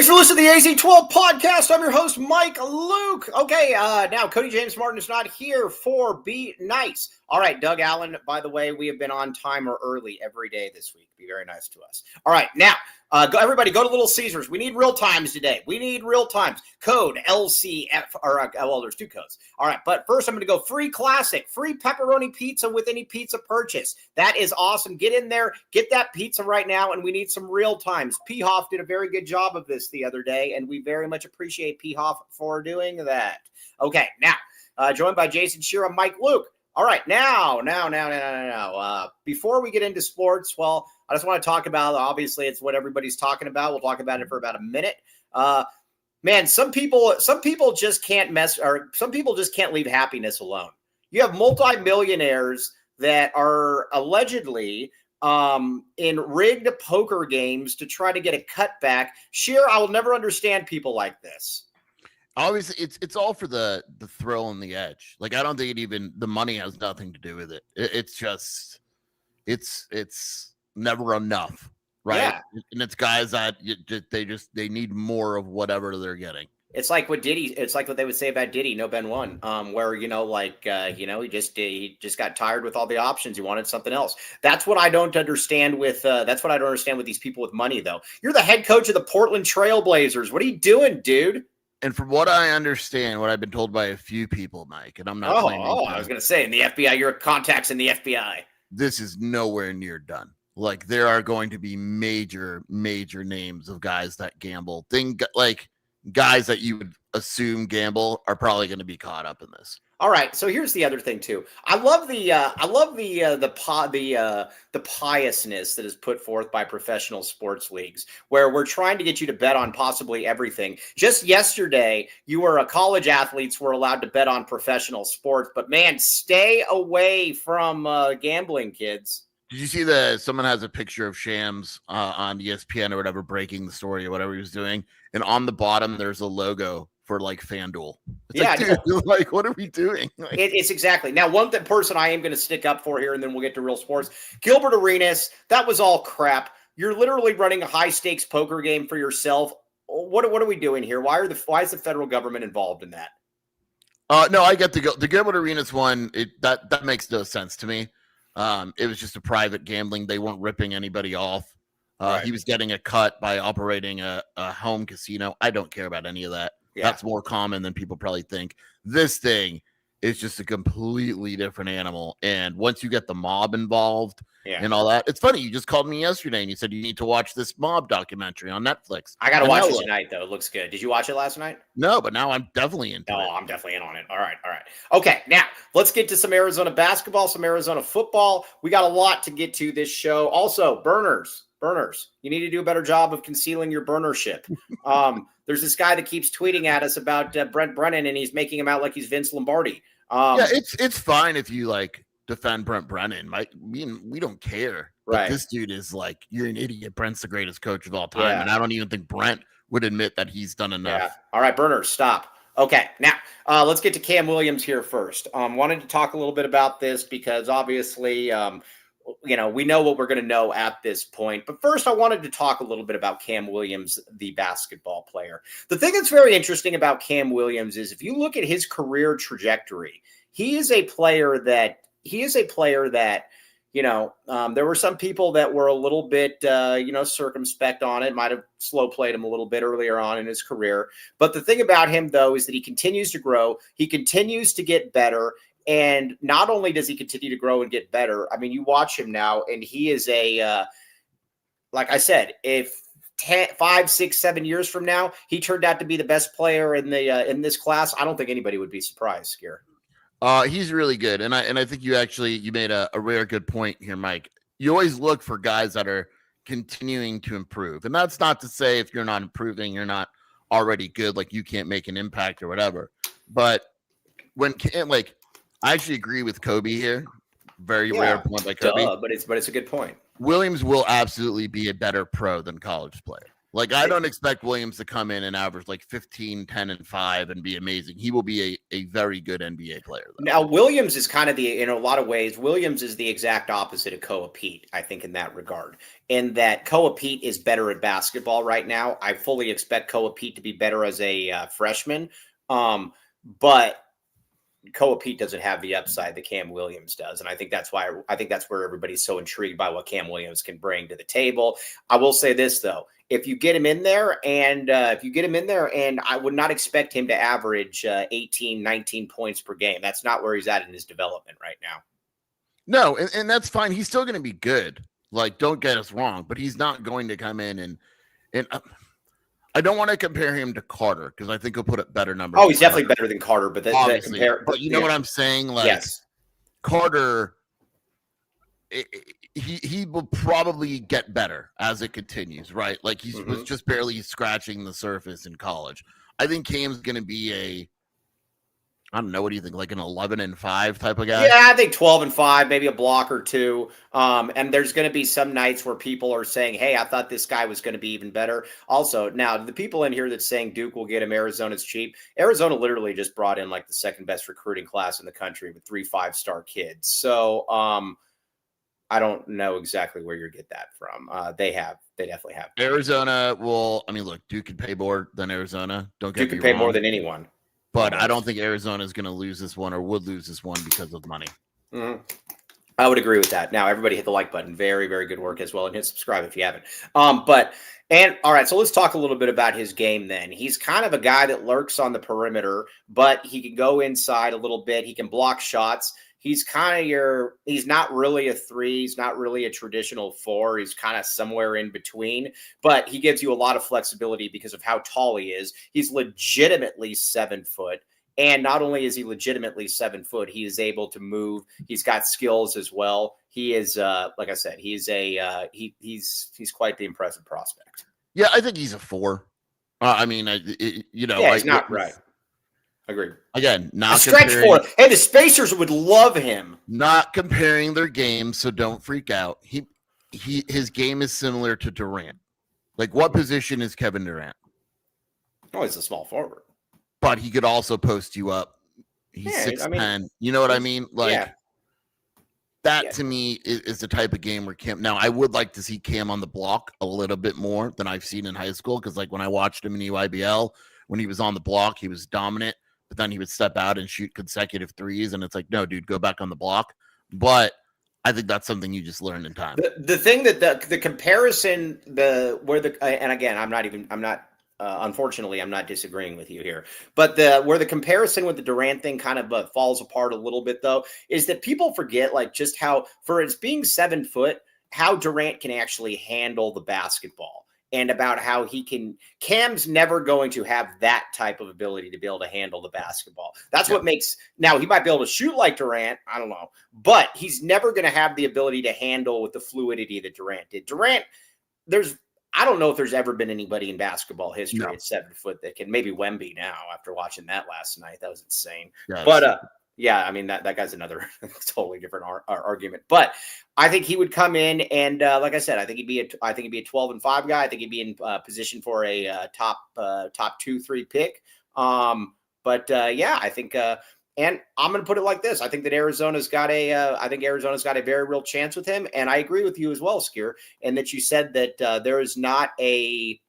Thanks for listening to the AZ12 podcast. I'm your host, Mike Luke. Okay, now Cody James Martin is not here for Be Nice. All right, Doug Allen, by the way, we have been on time or early every day this week. Be very nice to us. All right, now, everybody go to Little Caesars. We need real times today. We need real times. Code LCF, or, well, there's two codes. All right, but first I'm going to go free classic, free pepperoni pizza with any pizza purchase. That is awesome. Get in there, get that pizza right now, and we need some real times. P. Hoff did a very good job of this the other day, and we very much appreciate P. Hoff for doing that. Okay, now, joined by Jason Shearer, Mike Luke. All right, now, before we get into sports, well, I just want to talk about, obviously, it's what everybody's talking about. We'll talk about it for about a minute. Man, some people just can't some people just can't leave happiness alone. You have multimillionaires that are allegedly in rigged poker games to try to get a cutback. Shearer, I will never understand people like this. Obviously, it's all for the thrill and the edge. Like, I don't think the money has nothing to do with it. It's just, it's never enough, right? Yeah. And it's guys that they need more of whatever they're getting. It's like what they would say about Diddy, No Ben One, where, he just got tired with all the options. He wanted something else. That's what I don't understand with these people with money, though. You're the head coach of the Portland Trailblazers. What are you doing, dude? And from what I understand, what I've been told by a few people, Mike, and I'm not claiming. I was going to say, in the FBI, your contacts in the FBI. This is nowhere near done. Like, there are going to be major names of guys that gamble. Guys that you would assume gamble are probably going to be caught up in this. All right, so here's the other thing too. I love the piousness that is put forth by professional sports leagues, where we're trying to get you to bet on possibly everything. Just yesterday, college athletes were allowed to bet on professional sports, but man, stay away from gambling, kids. Did you see someone has a picture of Shams on ESPN or whatever, breaking the story or whatever he was doing, and on the bottom there's a logo for like FanDuel. It's dude, like, what are we doing? It's exactly. Now, one person I am going to stick up for here, and then we'll get to real sports. Gilbert Arenas, that was all crap. You're literally running a high stakes poker game for yourself. What are we doing here? Why is the federal government involved in that? No, I get the Gilbert Arenas one. That makes no sense to me. It was just a private gambling. They weren't ripping anybody off. Right. He was getting a cut by operating a home casino. I don't care about any of that. Yeah. That's more common than people probably think. This thing is just a completely different animal. And once you get the mob involved and all that, it's funny. You just called me yesterday and you said you need to watch this mob documentary on Netflix. I got to watch it tonight, though. It looks good. Did you watch it last night? No, but now I'm definitely into it. Oh, I'm definitely in on it. All right. Okay, now let's get to some Arizona basketball, some Arizona football. We got a lot to get to this show. Also, burners. You need to do a better job of concealing your burnership. There's this guy that keeps tweeting at us about Brent Brennan, and he's making him out like he's Vince Lombardi. It's fine if you defend Brent Brennan. We don't care. Right. But this dude is like, you're an idiot. Brent's the greatest coach of all time, and I don't even think Brent would admit that he's done enough. Yeah. All right, burners, stop. Okay, now let's get to Cam Williams here first. Wanted to talk a little bit about this because obviously we know what we're going to know at this point. But first, I wanted to talk a little bit about Cam Williams, the basketball player. The thing that's very interesting about Cam Williams is if you look at his career trajectory, he is a player that, there were some people that were a little bit, circumspect on it, might have slow played him a little bit earlier on in his career. But the thing about him, though, is that he continues to grow. He continues to get better. And not only does he continue to grow and get better, I mean, you watch him now, and he is like I said, if 5, 6, 7 years from now, he turned out to be the best player in this class, I don't think anybody would be surprised, Scare. He's really good. And I think you made a rare good point here, Mike. You always look for guys that are continuing to improve. And that's not to say if you're not improving, you're not already good, like you can't make an impact or whatever. But I actually agree with Kobe here. Very rare point by Kobe. But it's a good point. Williams will absolutely be a better pro than college player. Like, I don't expect Williams to come in and average like 15, 10, and 5 and be amazing. He will be a very good NBA player, though. Now, Williams is kind of in a lot of ways, Williams is the exact opposite of Koa Pete, I think, in that regard. In that Koa Pete is better at basketball right now. I fully expect Koa Pete to be better as a freshman. But Koa Pete doesn't have the upside that Cam Williams does. And I think that's why where everybody's so intrigued by what Cam Williams can bring to the table. I will say this, though. If you get him in there and I would not expect him to average 18, 19 points per game. That's not where he's at in his development right now. No, and that's fine. He's still going to be good. Like, don't get us wrong, but he's not going to come in and I don't want to compare him to Carter because I think he'll put up better numbers. Oh, he's definitely better than Carter, but but you know what I'm saying? Like, yes. Carter, he will probably get better as it continues, right? Like, he was just barely scratching the surface in college. I think Cam's going to be I don't know, what do you think? Like an 11-5 type of guy? Yeah, I think 12-5, maybe a block or two. And there's going to be some nights where people are saying, hey, I thought this guy was going to be even better. Also, now the people in here that's saying Duke will get him, Arizona's cheap. Arizona literally just brought in like the second best recruiting class in the country with 3 5-star kids. So I don't know exactly where you get that from. They definitely have. Arizona will, look, Duke could pay more than Arizona. Duke could pay more than anyone. But I don't think Arizona is going to lose this one or would lose this one because of money. Mm-hmm. I would agree with that. Now, everybody hit the like button. Very, very good work as well. And hit subscribe if you haven't. All right, so let's talk a little bit about his game then. He's kind of a guy that lurks on the perimeter, but he can go inside a little bit. He can block shots. He's kind of he's not really a 3. He's not really a traditional 4. He's kind of somewhere in between, but he gives you a lot of flexibility because of how tall he is. He's legitimately 7 foot. And not only is he legitimately 7 foot, he is able to move. He's got skills as well. He is, like I said, he's he's quite the impressive prospect. Yeah, I think he's a 4. He's not right. Agreed. Again, not a stretch 4. Hey, the Spacers would love him. Not comparing their games, so don't freak out. His game is similar to Durant. Like, what position is Kevin Durant? Oh, he's a small forward. But he could also post you up. He's 6'10". You know what I mean? Like, that to me is the type of game where Cam. Now, I would like to see Cam on the block a little bit more than I've seen in high school because, like, when I watched him in EYBL, when he was on the block, he was dominant. But then he would step out and shoot consecutive threes, and it's like, no, dude, go back on the block. But I think that's something you just learn in time. The thing that the comparison, and again, unfortunately, I'm not disagreeing with you here. But where the comparison with the Durant thing kind of falls apart a little bit, though, is that people forget like just how, for its being 7 foot, how Durant can actually handle the basketball. And about how Cam's never going to have that type of ability to be able to handle the basketball. That's what makes, now he might be able to shoot like Durant, I don't know, but he's never going to have the ability to handle with the fluidity that Durant did. Durant, I don't know if there's ever been anybody in basketball history at 7 foot that can, maybe Wemby now after watching that last night. That was insane. That guy's another totally different argument. But I think he would come in and, like I said, I think he'd be a 12-5 guy. I think he'd be in position for a top 2-3 pick. I think, and I'm going to put it like this: I think that Arizona's got a very real chance with him. And I agree with you as well, Skier, and that you said that there is not a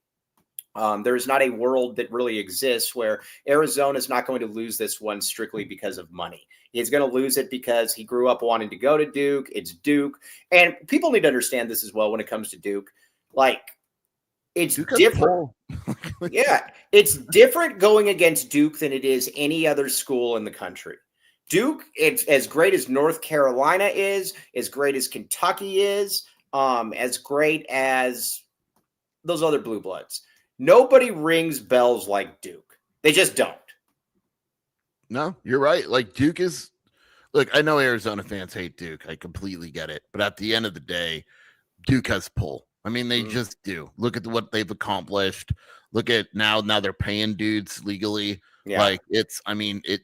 world that really exists where Arizona is not going to lose this one strictly because of money. He's going to lose it because he grew up wanting to go to Duke. It's Duke. And people need to understand this as well when it comes to Duke. Like, it's Duke different. It's different going against Duke than it is any other school in the country. Duke, it's as great as North Carolina is, as great as Kentucky is, as great as those other blue bloods. Nobody rings bells like Duke. They just don't. No, you're right. Like, Duke is, look, I know Arizona fans hate Duke. I completely get it. But at the end of the day, Duke has pull. I mean, they just do. Look at what they've accomplished. Look at now they're paying dudes legally. Yeah. Like,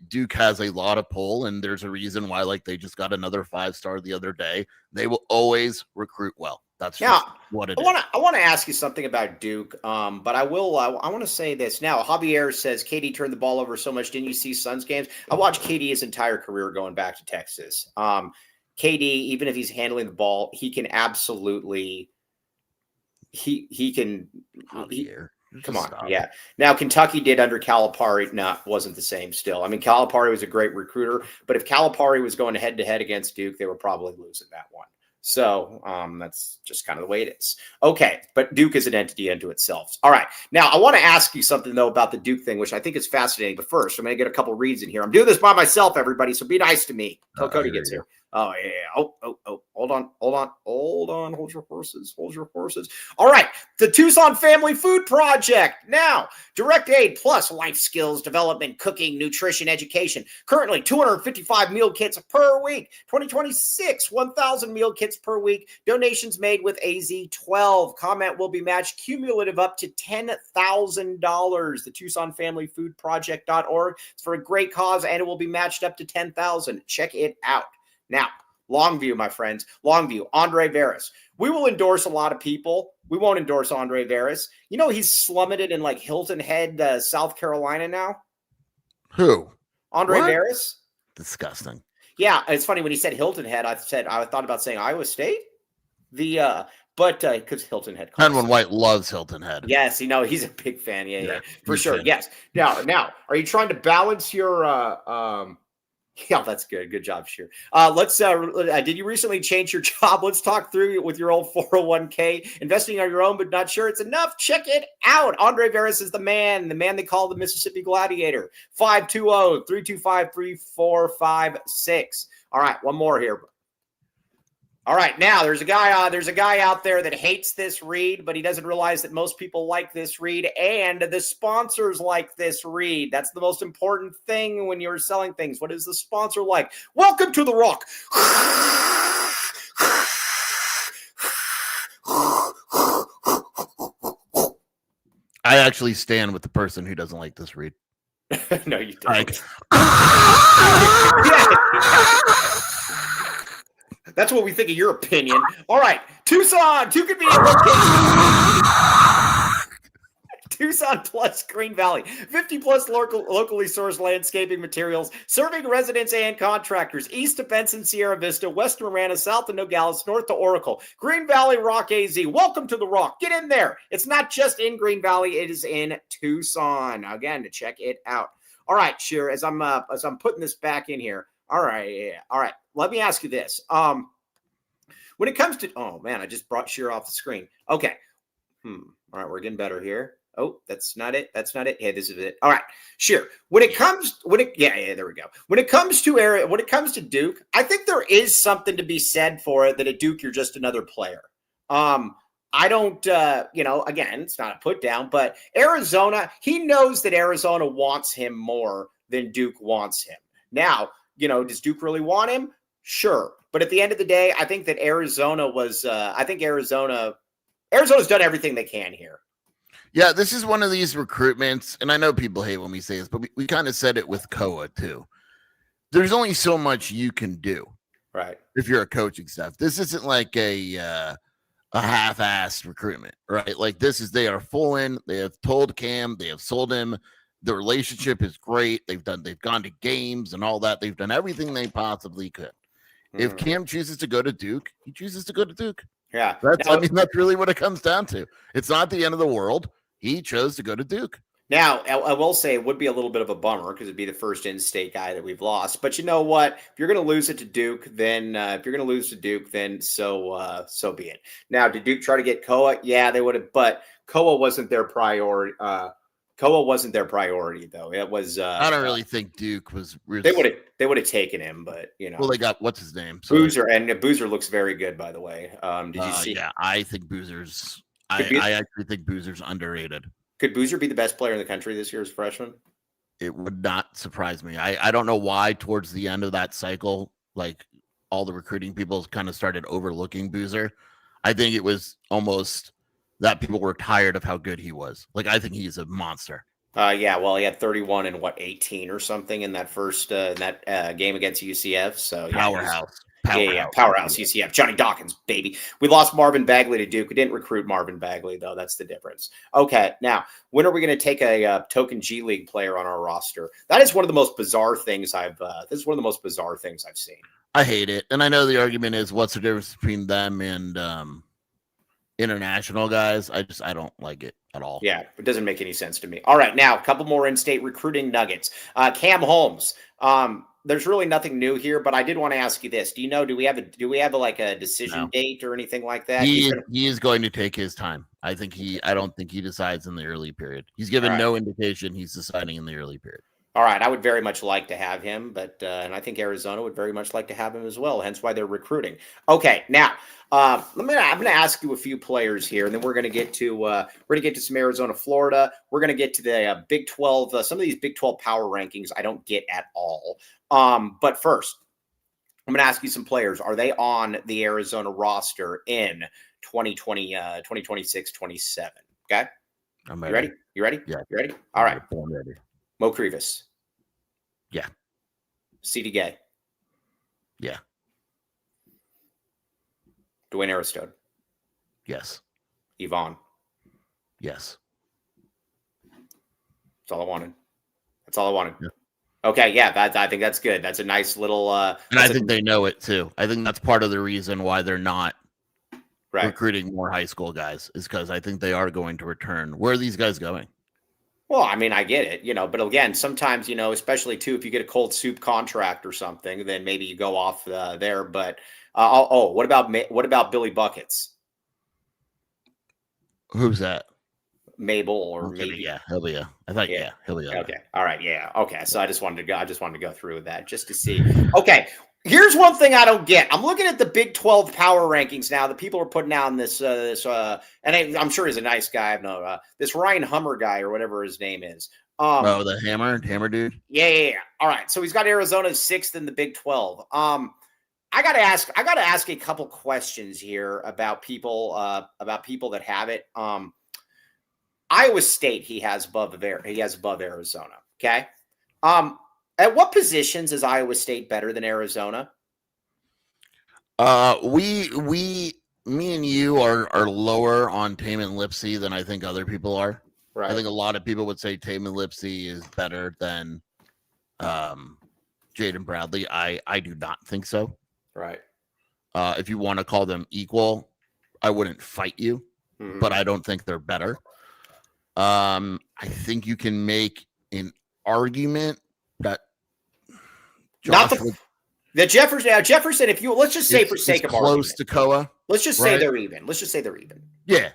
Duke has a lot of pull, and there's a reason why, like, they just got another 5-star the other day. They will always recruit well. That's Now, just what it I want to ask you something about Duke, but I want to say this now. Javier says KD turned the ball over so much. Didn't you see Suns games? I watched KD his entire career going back to Texas. KD, even if he's handling the ball, he can absolutely he can. Javier. Come on, yeah. Now Kentucky did under Calipari, wasn't the same. Still, I mean, Calipari was a great recruiter, but if Calipari was going head to head against Duke, they were probably losing that one. So that's just kind of the way it is. Okay, but Duke is an entity unto itself. All right, now I want to ask you something though about the Duke thing, which I think is fascinating. But first, I'm going to get a couple reads in here. I'm doing this by myself, everybody, so be nice to me until Cody gets here. Oh, yeah. Oh. Hold on. Hold your horses. All right. The Tucson Family Food Project. Now, direct aid plus life skills development, cooking, nutrition, education. Currently, 255 meal kits per week. 2026, 1,000 meal kits per week. Donations made with AZ12. Comment will be matched cumulative up to $10,000. The Tucson Family Food Project.org. It's for a great cause, and it will be matched up to $10,000. Check it out. Now, Longview, my friends, Longview, Andre Veras. We will endorse a lot of people. We won't endorse Andre Veras. You know, he's slumming it in like Hilton Head, South Carolina now. Who? Andre Veras. Disgusting. Yeah, it's funny when he said Hilton Head. I thought about saying Iowa State. But because Hilton Head. Penguin White loves Hilton Head. Yes, he's a big fan. Yeah, for sure. Fan. Yes. Now, are you trying to balance your Yeah, that's good. Good job, Sheer. Did you recently change your job? Let's talk through it with your old 401k. Investing on your own, but not sure it's enough. Check it out. Andre Veras is the man they call the Mississippi Gladiator. 520-325-3456. All right, one more here. All right, now there's a guy out there that hates this read, but he doesn't realize that most people like this read, and the sponsors like this read. That's the most important thing when you're selling things. What is the sponsor like? Welcome to the Rock. I actually stand with the person who doesn't like this read. No, you don't. That's what we think of your opinion. All right. Tucson, two convenient locations. Tucson plus Green Valley. 50 plus locally sourced landscaping materials, serving residents and contractors. East of Benson, Sierra Vista, west of Marana, south of Nogales, north of Oracle. Green Valley Rock AZ. Welcome to the Rock. Get in there. It's not just in Green Valley. It is in Tucson. Again, to check it out. All right, Sheer, as I'm putting this back in here. All right. Let me ask you this. When it comes to, oh man, I just brought Sheer off the screen. Okay. All right, we're getting better here. Oh, that's not it. Yeah, this is it. All right, Sheer. There we go. When it comes to Duke, I think there is something to be said for it that at Duke you're just another player. I don't, again, it's not a put down, but Arizona, he knows that Arizona wants him more than Duke wants him. Now, does Duke really want him? Sure. But at the end of the day, I think that Arizona's done everything they can here. Yeah, this is one of these recruitments, and I know people hate when we say this, but we kind of said it with Koa too. There's only so much you can do, right? If you're a coaching staff, this isn't like a half-assed recruitment, right? Like they are full in. They have told Cam, they have sold him. The relationship is great. They've gone to games and all that. They've done everything they possibly could. If Cam chooses to go to Duke, he chooses to go to Duke. Yeah, that's really what it comes down to. It's not the end of the world. He chose to go to Duke. Now, I will say it would be a little bit of a bummer because it'd be the first in-state guy that we've lost. But you know what? If you're going to lose it to Duke, then so be it. Now, did Duke try to get Koa? Yeah, they would have, but Koa wasn't their priority. Koa wasn't their priority, though. It was. I don't really think Duke was. Really... They would have taken him, but Well, they got what's his name? Boozer, and Boozer looks very good, by the way. Did you see? Yeah, I think Boozer's. I actually think Boozer's underrated. Could Boozer be the best player in the country this year as a freshman? It would not surprise me. I don't know why towards the end of that cycle, like all the recruiting people kind of started overlooking Boozer. I think it was almost that people were tired of how good he was. Like, I think he's a monster. Yeah, well, he had 31 and 18 or something in that first game against UCF. So powerhouse. Powerhouse, UCF. Johnny Dawkins, baby. We lost Marvin Bagley to Duke. We didn't recruit Marvin Bagley, though. That's the difference. Okay, now, when are we going to take a token G League player on our roster? That is one of the most bizarre things I've seen. I hate it. And I know the argument is what's the difference between them and international guys? I don't like it at all. Yeah, it doesn't make any sense to me. All right, now, a couple more in-state recruiting nuggets. Cam Holmes. There's really nothing new here, but I did want to ask you this. Do we have a decision date or anything like that? He is going to take his time. I don't think he decides in the early period. He's given no indication he's deciding in the early period. All right, I would very much like to have him, but and I think Arizona would very much like to have him as well. Hence why they're recruiting. Okay, now I'm going to ask you a few players here, and then we're going to get to some Arizona, Florida. We're going to get to the Big 12. Some of these Big 12 power rankings I don't get at all. But first, I'm going to ask you some players. Are they on the Arizona roster in 2020, 2026, 27? Okay, I'm ready. You ready? You ready? Yeah. You ready? All right. I'm ready. Mo Krivas. Yeah. C.D. Gay. Yeah. Dwayne Aristode. Yes. Yvonne. Yes. That's all I wanted. Yeah. Okay, yeah, I think that's good. That's a nice little and I think they know it too. I think that's part of the reason why they're not recruiting more high school guys, is because I think they are going to return. Where are these guys going? Well, I mean, I get it, but again, sometimes, especially too, if you get a cold soup contract or something, then maybe you go off there. But what about Billy Buckets? Who's that? Mabel or maybe? Yeah, he'll be. I thought he'll be. Okay, all right, yeah, okay. So I just wanted to go through that just to see. Okay, here's one thing I don't get. I'm looking at the Big 12 power rankings now. The people are putting out this, and I'm sure he's a nice guy. This Ryan Hummer guy or whatever his name is. The hammer dude. Yeah. All right, so he's got Arizona 6th in the Big 12. I gotta ask a couple questions here about people that have it. Iowa State he has above Arizona. Okay. At what positions is Iowa State better than Arizona? Me and you are lower on Taman Lipsey than I think other people are. Right. I think a lot of people would say Taman Lipsey is better than Jaden Bradley. I do not think so. Right. If you want to call them equal, I wouldn't fight you, but I don't think they're better. I think you can make an argument that Jefferson. If you let's just say for sake of close argument, to Koa, let's just say they're even. Let's just say they're even. Yeah.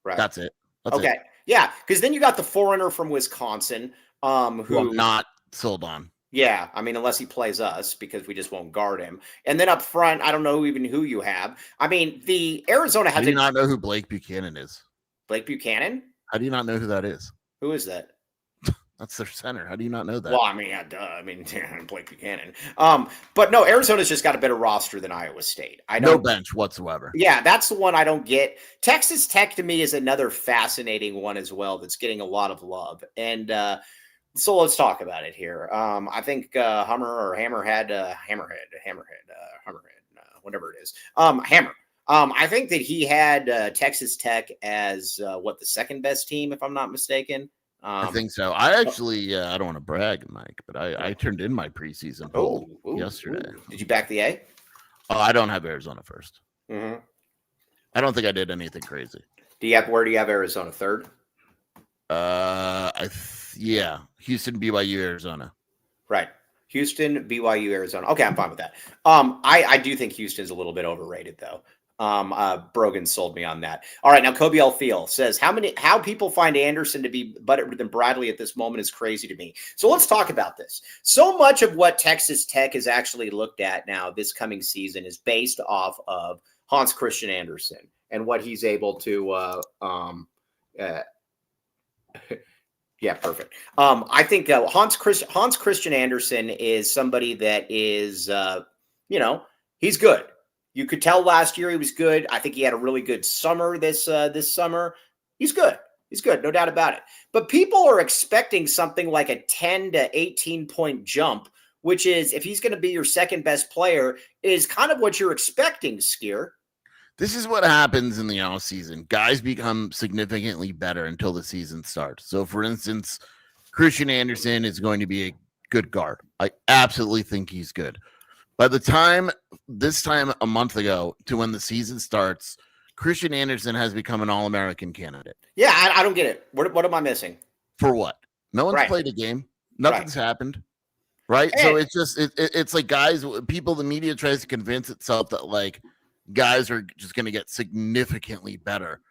Right. That's it. Okay. Yeah, because then you got the foreigner from Wisconsin, who I'm not sold on. Yeah, I mean, unless he plays us, because we just won't guard him. And then up front, I don't know even who you have. I mean, the Arizona has. Do you not know who Blake Buchanan is? Blake Buchanan? How do you not know who that is? Who is that? That's their center. How do you not know that? Well, I mean, Blake Buchanan. But no, Arizona's just got a better roster than Iowa State. No bench whatsoever. Yeah, that's the one I don't get. Texas Tech to me is another fascinating one as well that's getting a lot of love. And so let's talk about it here. I think Hammerhead, whatever it is. Hammer. I think that he had Texas Tech as the second best team, if I'm not mistaken. I think so. I actually, I don't want to brag, Mike, but I turned in my preseason poll yesterday. Did you back the A? Oh, I don't have Arizona first. Mm-hmm. I don't think I did anything crazy. Where do you have Arizona third? Houston, BYU, Arizona. Right. Houston, BYU, Arizona. Okay, I'm fine with that. I do think Houston's a little bit overrated, though. Brogan sold me on that. All right, now Kobe Alfiel says how people find Anderson to be better than Bradley at this moment is crazy to me. So let's talk about this. So much of what Texas Tech has actually looked at now this coming season is based off of Hans Christian Andersen and what he's able to yeah, perfect. I think Hans Christian Andersen is somebody that is he's good. You could tell last year he was good. I think he had a really good summer this summer. He's good. He's good, no doubt about it. But people are expecting something like a 10 to 18 point jump which is if he's going to be your second best player, is kind of what you're expecting, Skier. This is what happens in the off season. Guys become significantly better until the season starts. So, for instance, Christian Anderson is going to be a good guard. I absolutely think he's good. By the time a month ago to when the season starts, Christian Anderson has become an All-American candidate. Yeah, I don't get it. What am I missing? For what? No one's played a game. Nothing's happened. Right? And so it's just it's like guys, the media tries to convince itself that like guys are just going to get significantly better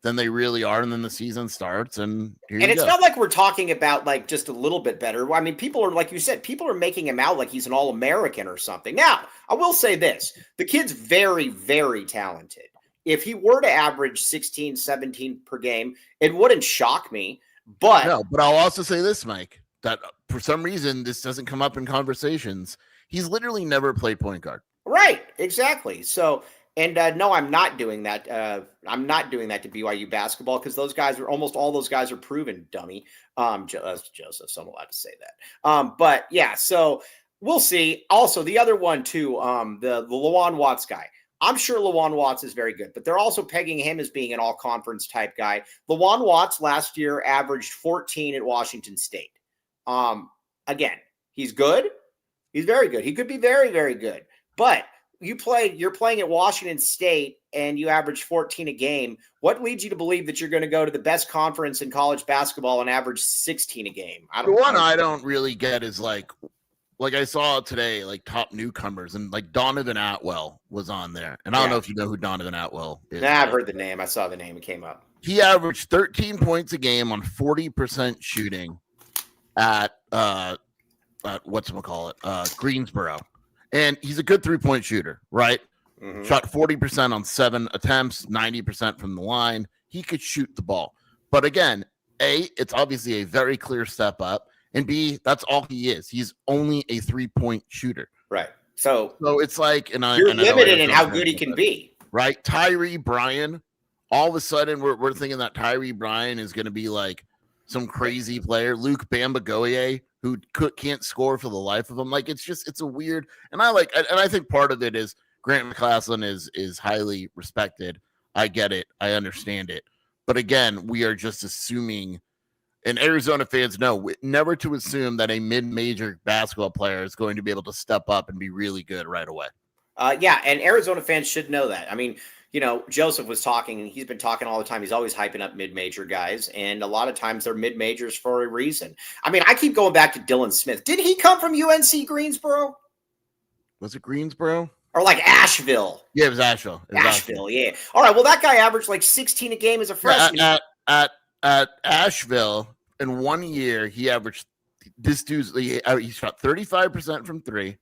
than they really are, and then the season starts, and it's not like we're talking about like just a little bit better. I mean, people are, like you said, people are making him out like he's an All-American or something. Now, I will say this. The kid's very, very talented. If he were to average 16, 17 per game, it wouldn't shock me. But I'll also say this, Mike, that for some reason this doesn't come up in conversations. He's literally never played point guard. Right, exactly. So, and no, I'm not doing that. I'm not doing that to BYU basketball because almost all those guys are proven, dummy. Joseph, so I'm allowed to say that. But yeah, so we'll see. Also, the other one too, the Lawan Watts guy. I'm sure Lawan Watts is very good, but they're also pegging him as being an all-conference type guy. Lawan Watts last year averaged 14 at Washington State. Again, he's good. He's very good. He could be very, very good, but you're playing at Washington State and you average 14 a game. What leads you to believe that you're going to go to the best conference in college basketball and average 16 a game? I don't really get is like I saw today, like top newcomers, and like Donovan Atwell was on there. And I don't know if you know who Donovan Atwell is. Nah, I've heard the name. I saw the name. It came up. He averaged 13 points a game on 40% shooting at Greensboro. And he's a good 3-point shooter, right? Mm-hmm. Shot 40% on 7 attempts, 90% from the line. He could shoot the ball. But again, A, it's obviously a very clear step up. And B, that's all he is. He's only a 3-point shooter. Right. So it's like, you're limited in how good he can be. Right. Tyree Bryan, all of a sudden we're thinking that Tyree Bryan is going to be like some crazy player. Luke Bambagoye, who can't score for the life of him. Like, it's a weird, and I think part of it is Grant McClaslin is highly respected. I get it. I understand it. But again, we are just assuming, and Arizona fans know never to assume that a mid-major basketball player is going to be able to step up and be really good right away. Yeah, and Arizona fans should know that. I mean, Joseph was talking, and he's been talking all the time. He's always hyping up mid-major guys, and a lot of times they're mid-majors for a reason. I mean, I keep going back to Dylan Smith. Did he come from UNC Greensboro? Was it Greensboro? Or like Asheville? Yeah, it was Asheville. Asheville, yeah. All right, well, that guy averaged like 16 a game as a freshman. At Asheville, in 1 year, he averaged he shot 35% from 3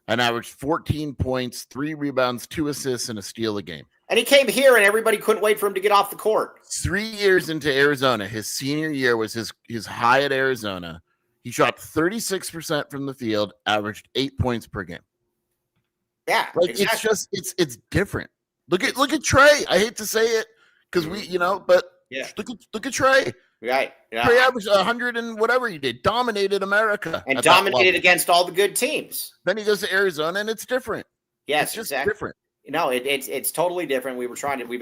and averaged 14 points, 3 rebounds, 2 assists, and a steal a game. And he came here, and everybody couldn't wait for him to get off the court. 3 years into Arizona, his senior year was his high at Arizona. He shot 36% from the field, averaged 8 points per game. Yeah, like exactly. It's different. Look at Trey. I hate to say it because but yeah, look at Trey. Right. Yeah. Trey averaged 100 and whatever he did, dominated America and dominated against all the good teams. Then he goes to Arizona and it's different. Yes, it's just exactly. different. No, it's totally different. We've been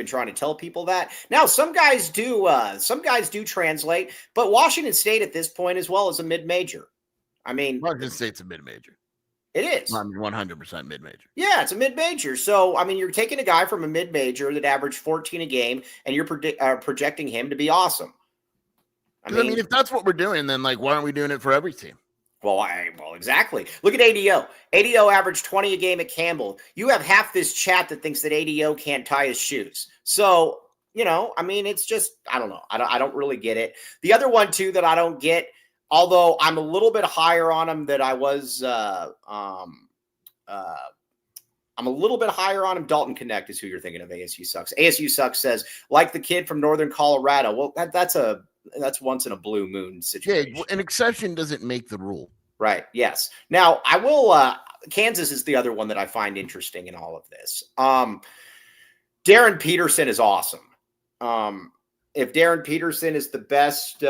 trying to tell people that. Now, some guys do translate, but Washington State at this point as well is a mid-major. I mean, Washington State's a mid-major. It is. 100% mid-major. Yeah, it's a mid-major. So, I mean, you're taking a guy from a mid-major that averaged 14 a game, and you're projecting him to be awesome. I mean, if that's what we're doing, then like, why aren't we doing it for every team? Well, exactly. Look at ADO. ADO averaged 20 a game at Campbell. You have half this chat that thinks that ADO can't tie his shoes. So, I mean, it's just, I don't know. I don't really get it. The other one, too, that I don't get, although I'm a little bit higher on him than I was, I'm a little bit higher on him. Dalton Connect is who you're thinking of. ASU Sucks. ASU Sucks says, like the kid from Northern Colorado. Well, that's once in a blue moon situation. Yeah, an exception doesn't make the rule. Right. Yes. Now, I will Kansas is the other one that I find interesting in all of this. Darren Peterson is awesome. If Darren Peterson is the best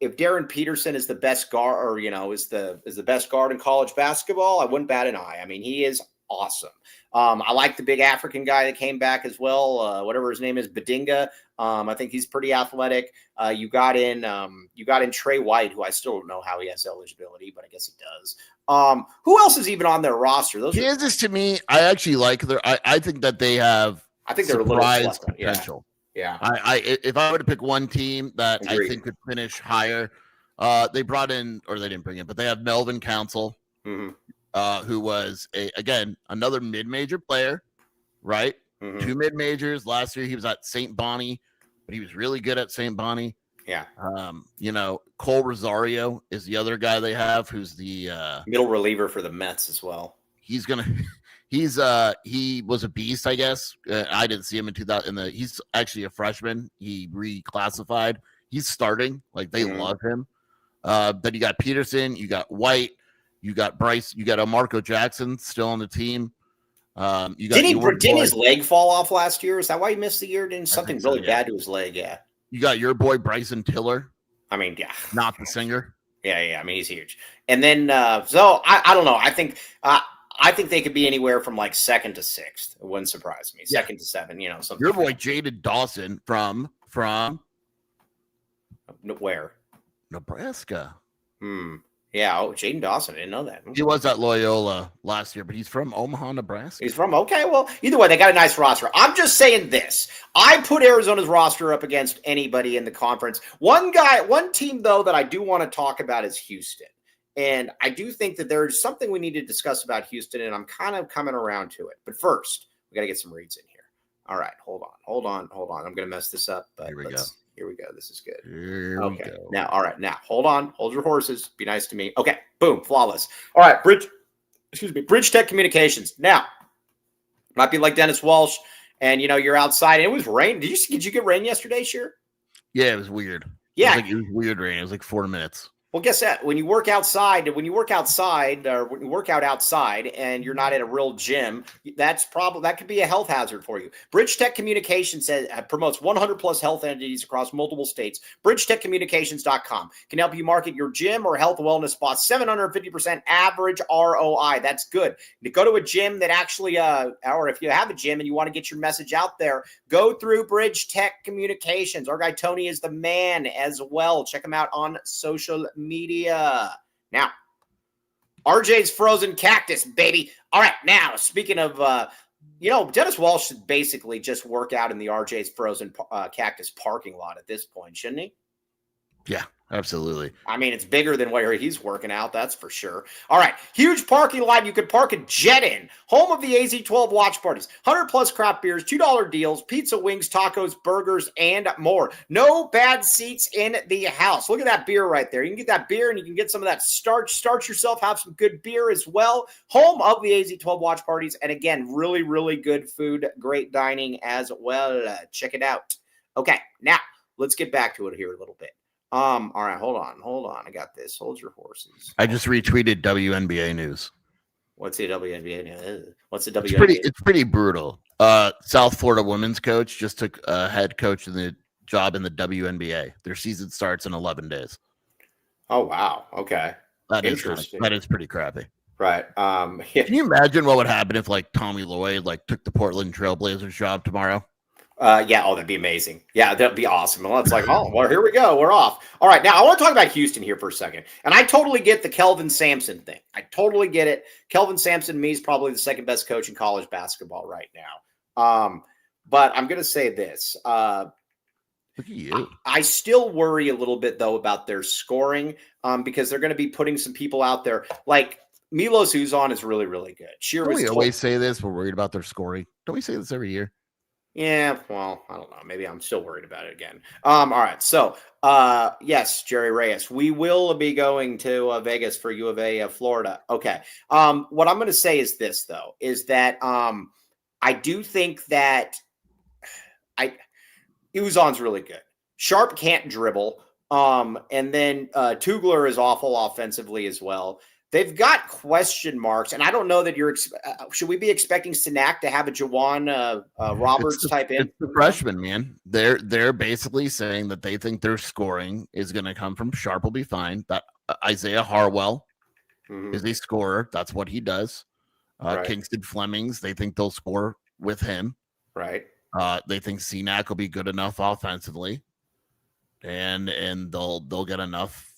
if Darren Peterson is the best guard, or is the best guard in college basketball, I wouldn't bat an eye. I mean, he is awesome. I like the big African guy that came back as well. Whatever his name is, Badinga. I think he's pretty athletic. You got in Trey White, who I still don't know how he has eligibility, but I guess he does. Who else is even on their roster? Kansas, to me, I actually like I think that they have. I think they're a little potential. Yeah. If I were to pick one team that Agreed. I think could finish higher, they brought in, or they didn't bring in, but they have Melvin Council, who was another mid-major player, right? 2 mid-majors. Last year he was at St. Bonnie, but he was really good at St. Bonnie. Yeah. Cole Rosario is the other guy they have, who's the middle reliever for the Mets as well. He was a beast, I guess. I didn't see him in 2000. He's actually a freshman. He reclassified. He's starting. Like, they love him. Then you got Peterson, you got White, you got Bryce, you got Marco Jackson still on the team. Didn't his leg fall off last year? Is that why he missed the year? Didn't something really bad to his leg? Yeah. You got your boy Bryson Tiller. I mean, yeah, not the singer. Yeah. I mean, he's huge. And then, so I don't know. I think they could be anywhere from like 2nd to 6th. It wouldn't surprise me. 2nd to 7. Something. Your boy Jaden Dawson from where? Nebraska. Yeah, Jaden Dawson. I didn't know that. He was at Loyola last year, but he's from Omaha, Nebraska. Okay, well, either way, they got a nice roster. I'm just saying this. I put Arizona's roster up against anybody in the conference. One team, though, that I do want to talk about is Houston. And I do think that there's something we need to discuss about Houston, and I'm kind of coming around to it. But first, we got to get some reads in here. All right, hold on. I'm going to mess this up, but Here we go. This is good. Okay. Now, all right. Now, hold on. Hold your horses. Be nice to me. Okay. Boom. Flawless. All right. Bridge Tech Communications. Now, might be like Dennis Walsh, and you're outside. And it was rain. Did you get rain yesterday, Sheer? Yeah, it was weird. Yeah, it was weird rain. It was like 4 minutes. Well, guess that when you work out outside, and you're not at a real gym, that could be a health hazard for you. Bridge Tech Communications promotes 100 plus health entities across multiple states. BridgeTechCommunications.com can help you market your gym or health wellness spots. 750% average ROI. That's good. To go to a gym that actually, or if you have a gym and you want to get your message out there, go through Bridge Tech Communications. Our guy Tony is the man as well. Check him out on social media. Now, RJ's Frozen Cactus, baby. All right, now, speaking of, Dennis Walsh should basically just work out in the RJ's Frozen Cactus parking lot at this point, shouldn't he? Yeah, absolutely. I mean, it's bigger than where he's working out, that's for sure. All right, huge parking lot you could park a jet in. Home of the AZ12 watch parties. 100 plus craft beers, $2 deals, pizza, wings, tacos, burgers, and more. No bad seats in the house. Look at that beer right there. You can get that beer and you can get some of that starch. Starch yourself, have some good beer as well. Home of the AZ12 watch parties. And again, really, really good food, great dining as well. Check it out. Okay, now let's get back to it here a little bit. All right, hold on. I got this. Hold your horses. I just retweeted WNBA news. What's the WNBA news? What's the WNBA? It's pretty brutal. South Florida women's coach just took a head coach in the job in the WNBA. Their season starts in 11 days. Oh, wow. Okay. That is pretty crappy. Right. Yeah. Can you imagine what would happen if Tommy Lloyd took the Portland Trailblazers job tomorrow? That'd be amazing. Yeah, that'd be awesome. Well, it's like, oh, well, here we go. We're off. All right, now I want to talk about Houston here for a second. And I totally get the Kelvin Sampson thing. I totally get it. Kelvin Sampson, to me, is probably the second best coach in college basketball right now. But I'm going to say this. Look at you. I still worry a little bit, though, about their scoring because they're going to be putting some people out there. Like Milos Uzan is really, really good. Don't we always say this? We're worried about their scoring. Don't we say this every year? Yeah, well, I don't know. Maybe I'm still worried about it again. All right. So, yes, Jerry Reyes, we will be going to Vegas for U of A, Florida. Okay. What I'm going to say is this, though, is that I do think that Uzan's really good. Sharp can't dribble. And then Tugler is awful offensively as well. They've got question marks, and I don't know that should we be expecting Sinak to have a Jawan Roberts type in? It's the freshman, man. They're basically saying that they think their scoring is going to come from Sharp will be fine. That Isaiah Harwell is a scorer. That's what he does. Right. Kingston Flemings, they think they'll score with him. Right. They think Sinak will be good enough offensively, and they'll get enough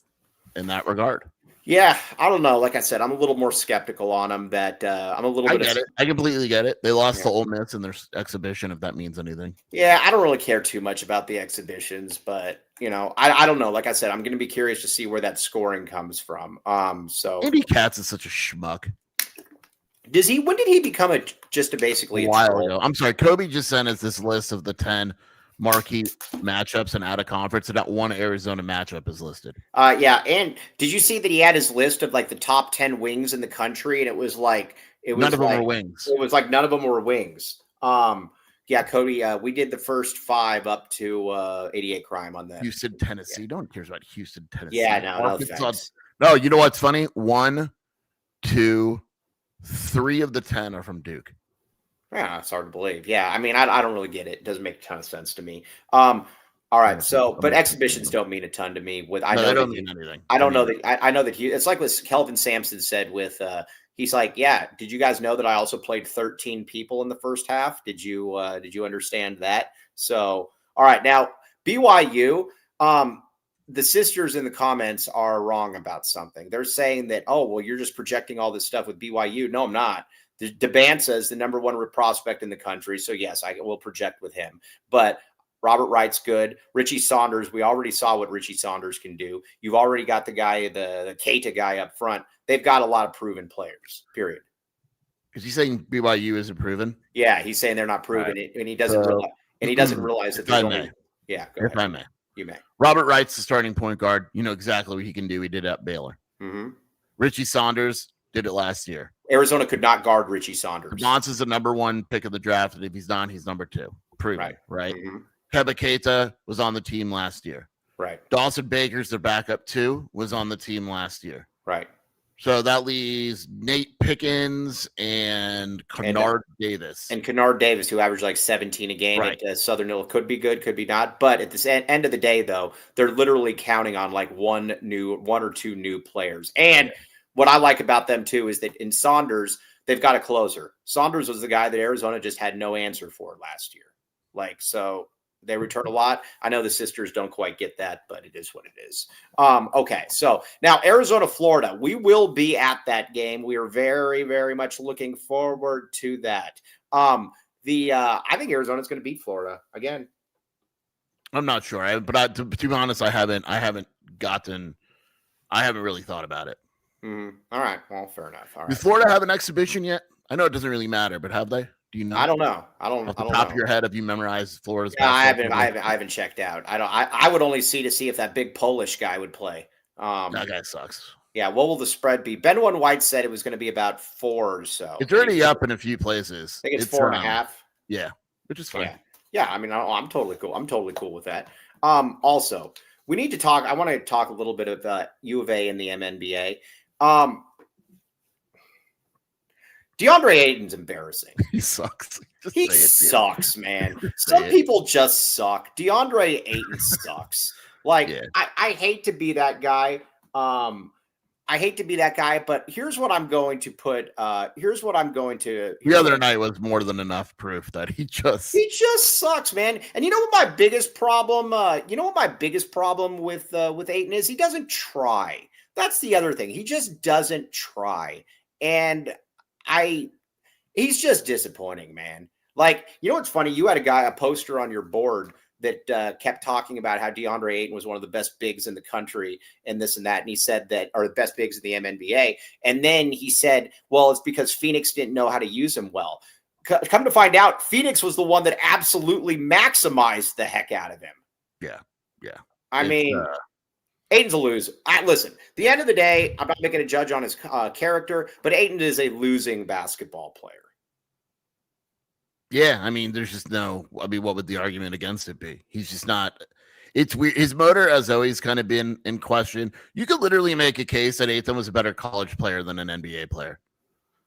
in that regard. Yeah, I don't know. Like I said, I'm a little more skeptical on them. That I'm a little bit. I get it. I completely get it. They lost to Ole Miss in their exhibition, if that means anything. Yeah, I don't really care too much about the exhibitions, but I don't know. Like I said, I'm going to be curious to see where that scoring comes from. So Andy Katz is such a schmuck. When did he become basically a while ago? I'm sorry. Kobe just sent us this list of the 10 marquee matchups and out of conference, and that one Arizona matchup is listed. Yeah, and did you see that he had his list of like the top 10 wings in the country, and it was none of them were wings. It was like none of them were wings. Yeah, Cody, we did the first 5 up to 88 Crime on that. Houston, Tennessee. Yeah. No one cares about Houston, Tennessee. Yeah, no. No, you know what's funny? 1, 2, 3 of the 10 are from Duke. Yeah, it's hard to believe. Yeah, I mean, I don't really get it. It doesn't make a ton of sense to me. All right, but exhibitions don't mean a ton to me. They don't mean anything. I don't know that. I know that it's like what Kelvin Sampson said with. He's like, yeah. Did you guys know that I also played 13 people in the first half? Did you understand that? So, all right, now BYU. The sisters in the comments are wrong about something. They're saying that, oh, well, you're just projecting all this stuff with BYU. No, I'm not. DeBanza is the number 1 prospect in the country. So, yes, I will project with him. But Robert Wright's good. Richie Saunders, we already saw what Richie Saunders can do. You've already got the guy, the Keita guy up front. They've got a lot of proven players, period. Is he saying BYU isn't proven? Yeah, he's saying they're not proven. Right. And he doesn't realize that there's only – yeah, go ahead. If I may. You may. Robert Wright's the starting point guard. You know exactly what he can do. He did it at Baylor. Mm-hmm. Richie Saunders did it last year. Arizona could not guard Richie Saunders. Bonds is the number 1 pick of the draft, and if he's not, he's number 2. Proven, right? Mm-hmm. Keba Keita was on the team last year. Right. Dawson Baker's their backup 2, was on the team last year. Right. So that leaves Nate Pickens and Kennard Davis. And Kennard Davis, who averaged like 17 a game at Southern Illinois. Could be good, could be not. But at the end of the day, though, they're literally counting on like one or two new players. And what I like about them, too, is that in Saunders, they've got a closer. Saunders was the guy that Arizona just had no answer for last year. So they return a lot. I know the sisters don't quite get that, but it is what it is. Okay, so now Arizona, Florida. We will be at that game. We are very, very much looking forward to that. I think Arizona's going to beat Florida again. I'm not sure, but to be honest, I haven't really thought about it. All right, well, fair enough. All right. Does Florida have an exhibition yet? I know it doesn't really matter, but have they? Do you know? I don't know. Off the top of your head, have you memorized Florida's? Yeah, I haven't checked out. I would only see if that big Polish guy would play. That guy sucks. Yeah, what will the spread be? Ben White said it was going to be about 4 or so. It's already up in a few places. I think it's 4.5. Yeah, which is fine. Yeah. I mean, I'm totally cool. I'm totally cool with that. Also, we need to talk. I want to talk a little bit about U of A and the MNBA. DeAndre Ayton's embarrassing. He sucks. He sucks, man. Some people just suck. DeAndre Ayton sucks. I hate to be that guy. But here's what I'm going to put. The other night was more than enough proof that he just sucks, man. And you know what my biggest problem? With Ayton is he doesn't try. That's the other thing. He just doesn't try. And he's just disappointing, man. Like, you know what's funny? You had a poster on your board that kept talking about how DeAndre Ayton was one of the best bigs in the country and this and that. And he said that, or the best bigs in the MNBA. And then he said, well, it's because Phoenix didn't know how to use him well. Come to find out, Phoenix was the one that absolutely maximized the heck out of him. Yeah. I mean, Ayton's a loser. Listen, the end of the day, I'm not making a judge on his character, but Ayton is a losing basketball player. Yeah, I mean, there's just what would the argument against it be? He's just not. It's weird. His motor has always kind of been in question. You could literally make a case that Athan was a better college player than an NBA player.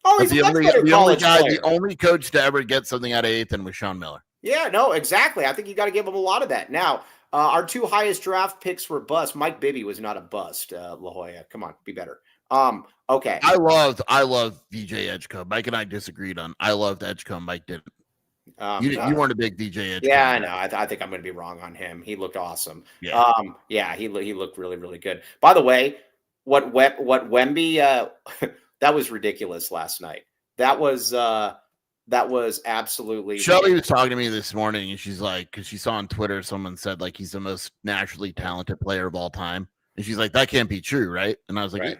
Oh, he's a much better college player. The only coach to ever get something out of Athan was Sean Miller. Yeah, no, exactly. I think you got to give him a lot of that. Now, our 2 highest draft picks were bust. Mike Bibby was not a bust. La Jolla, come on, be better. Okay. I loved VJ Edgecombe. Mike and I disagreed on. I loved Edgecombe. Mike didn't. You weren't a big VJ Edgecombe. Yeah, I know. I think I'm going to be wrong on him. He looked awesome. Yeah. He looked really, really good. By the way, what Wemby that was ridiculous last night. That was absolutely. Shelly was talking to me this morning, and she's like, because she saw on Twitter someone said like he's the most naturally talented player of all time, and she's like, that can't be true, right? And I was like, right.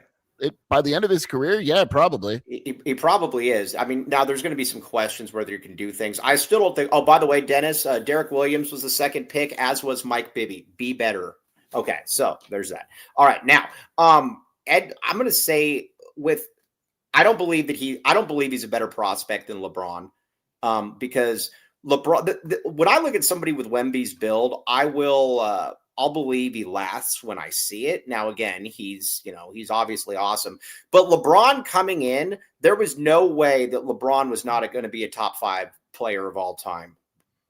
By the end of his career, yeah, probably. He probably is. I mean, now there's going to be some questions whether you can do things. I still don't think. Oh, by the way, Dennis, Derek Williams was the second pick, as was Mike Bibby. Be better. Okay, so there's that. All right, now, Ed, I'm going to say I don't believe he's a better prospect than LeBron, because LeBron. When I look at somebody with Wemby's build, I'll believe he lasts when I see it. Now, again, he's obviously awesome, but LeBron coming in, there was no way that LeBron was not going to be a top 5 player of all time.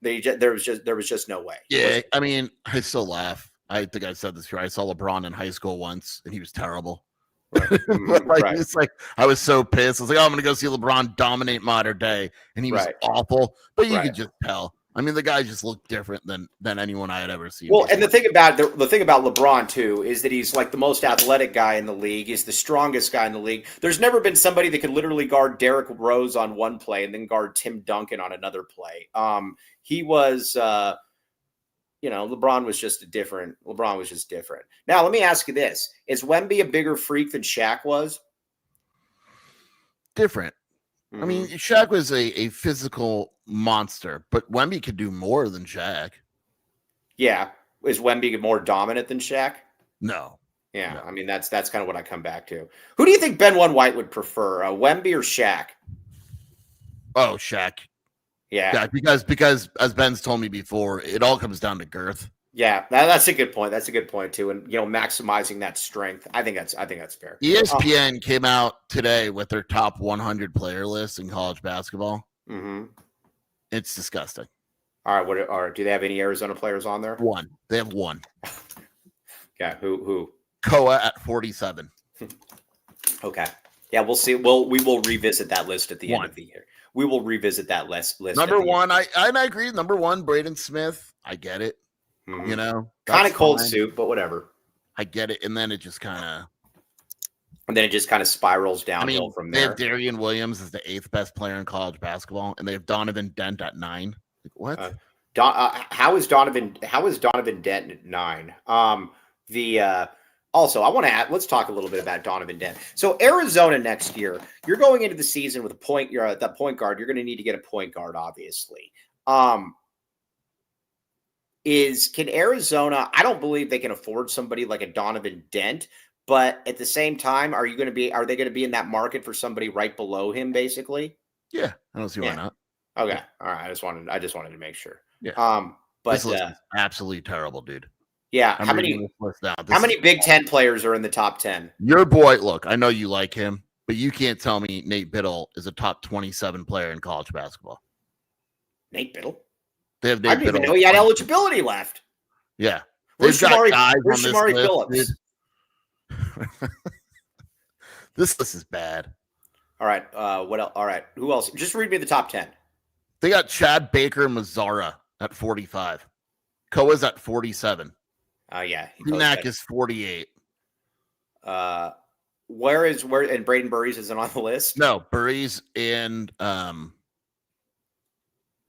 There was just no way. Yeah, I mean, I still laugh. I think I said this here. I saw LeBron in high school once, and he was terrible. Right. Right. It's like I was so pissed. I was like, oh, I'm going to go see LeBron dominate modern day, and he was awful. But you could just tell. I mean, the guy just looked different than anyone I had ever seen. Well, and the thing about LeBron too is that he's like the most athletic guy in the league. He's the strongest guy in the league. There's never been somebody that could literally guard Derrick Rose on one play and then guard Tim Duncan on another play. He was, LeBron was just different. Now, let me ask you this: is Wemby a bigger freak than Shaq was? Different. I mean, Shaq was a physical monster, but Wemby could do more than Shaq. Yeah. Is Wemby more dominant than Shaq? No. Yeah. No. I mean, that's kind of what I come back to. Who do you think Ben White would prefer, Wemby or Shaq? Oh, Shaq. Yeah. Because as Ben's told me before, it all comes down to girth. Yeah, that's a good point. That's a good point too. And maximizing that strength, I think that's fair. ESPN came out today with their top 100 player list in college basketball. Mm-hmm. It's disgusting. All right, do they have any Arizona players on there? One. They have one. Yeah, who? Koa at 47. Okay. Yeah, we'll see. We will revisit that list at the end of the year. We will revisit that list. Number one, I agree. Number one, Braden Smith. I get it. Mm-hmm. Kind of cold soup, but whatever. I get it. And then it just kind of spirals downhill from there. They have Darian Williams as the 8th best player in college basketball, and they have Donovan Dent at 9. Like, what? How is Donovan Dent at 9? Also, I want to let's talk a little bit about Donovan Dent. So Arizona next year, you're going into the season with that point guard. You're going to need to get a point guard, obviously. Can Arizona? I don't believe they can afford somebody like a Donovan Dent, but at the same time, are they going to be in that market for somebody right below him, basically? Yeah, I don't see why not. Okay, all right. I just wanted to make sure. Yeah. But this list is absolutely terrible, dude. Yeah. How many Big Ten players are in the top 10? Your boy, look, I know you like him, but you can't tell me Nate Biddle is a top 27 player in college basketball. Nate Biddle? They have Nate I didn't Biddle. even know he had eligibility left. Yeah. Where's Shamari Phillips? This list is bad. All right. What else? All right. Who else? Just read me the top 10. They got Chad Baker Mazzara at 45. Koa's at 47. Yeah. Kunak is 48. Where and Braden Burries isn't on the list? No, Burries and whatchamacallit?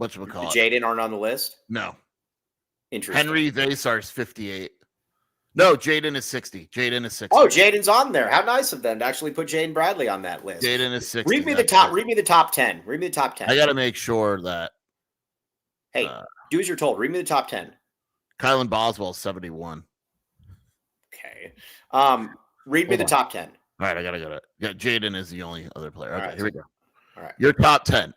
Jaden aren't on the list? No. Interesting. Henry Vasar's 58. No, Jaden is 60. Oh, Jaden's on there. How nice of them to actually put Jaden Bradley on that list. Jaden is 60. Read me the top 10. I got to make sure that. Hey, do as you're told. Read me the top 10. Kylan Boswell is 71. Okay. Read me the top 10. All right, I got it. Yeah, Jaden is the only other player. Okay, here we go. All right. Your top 10.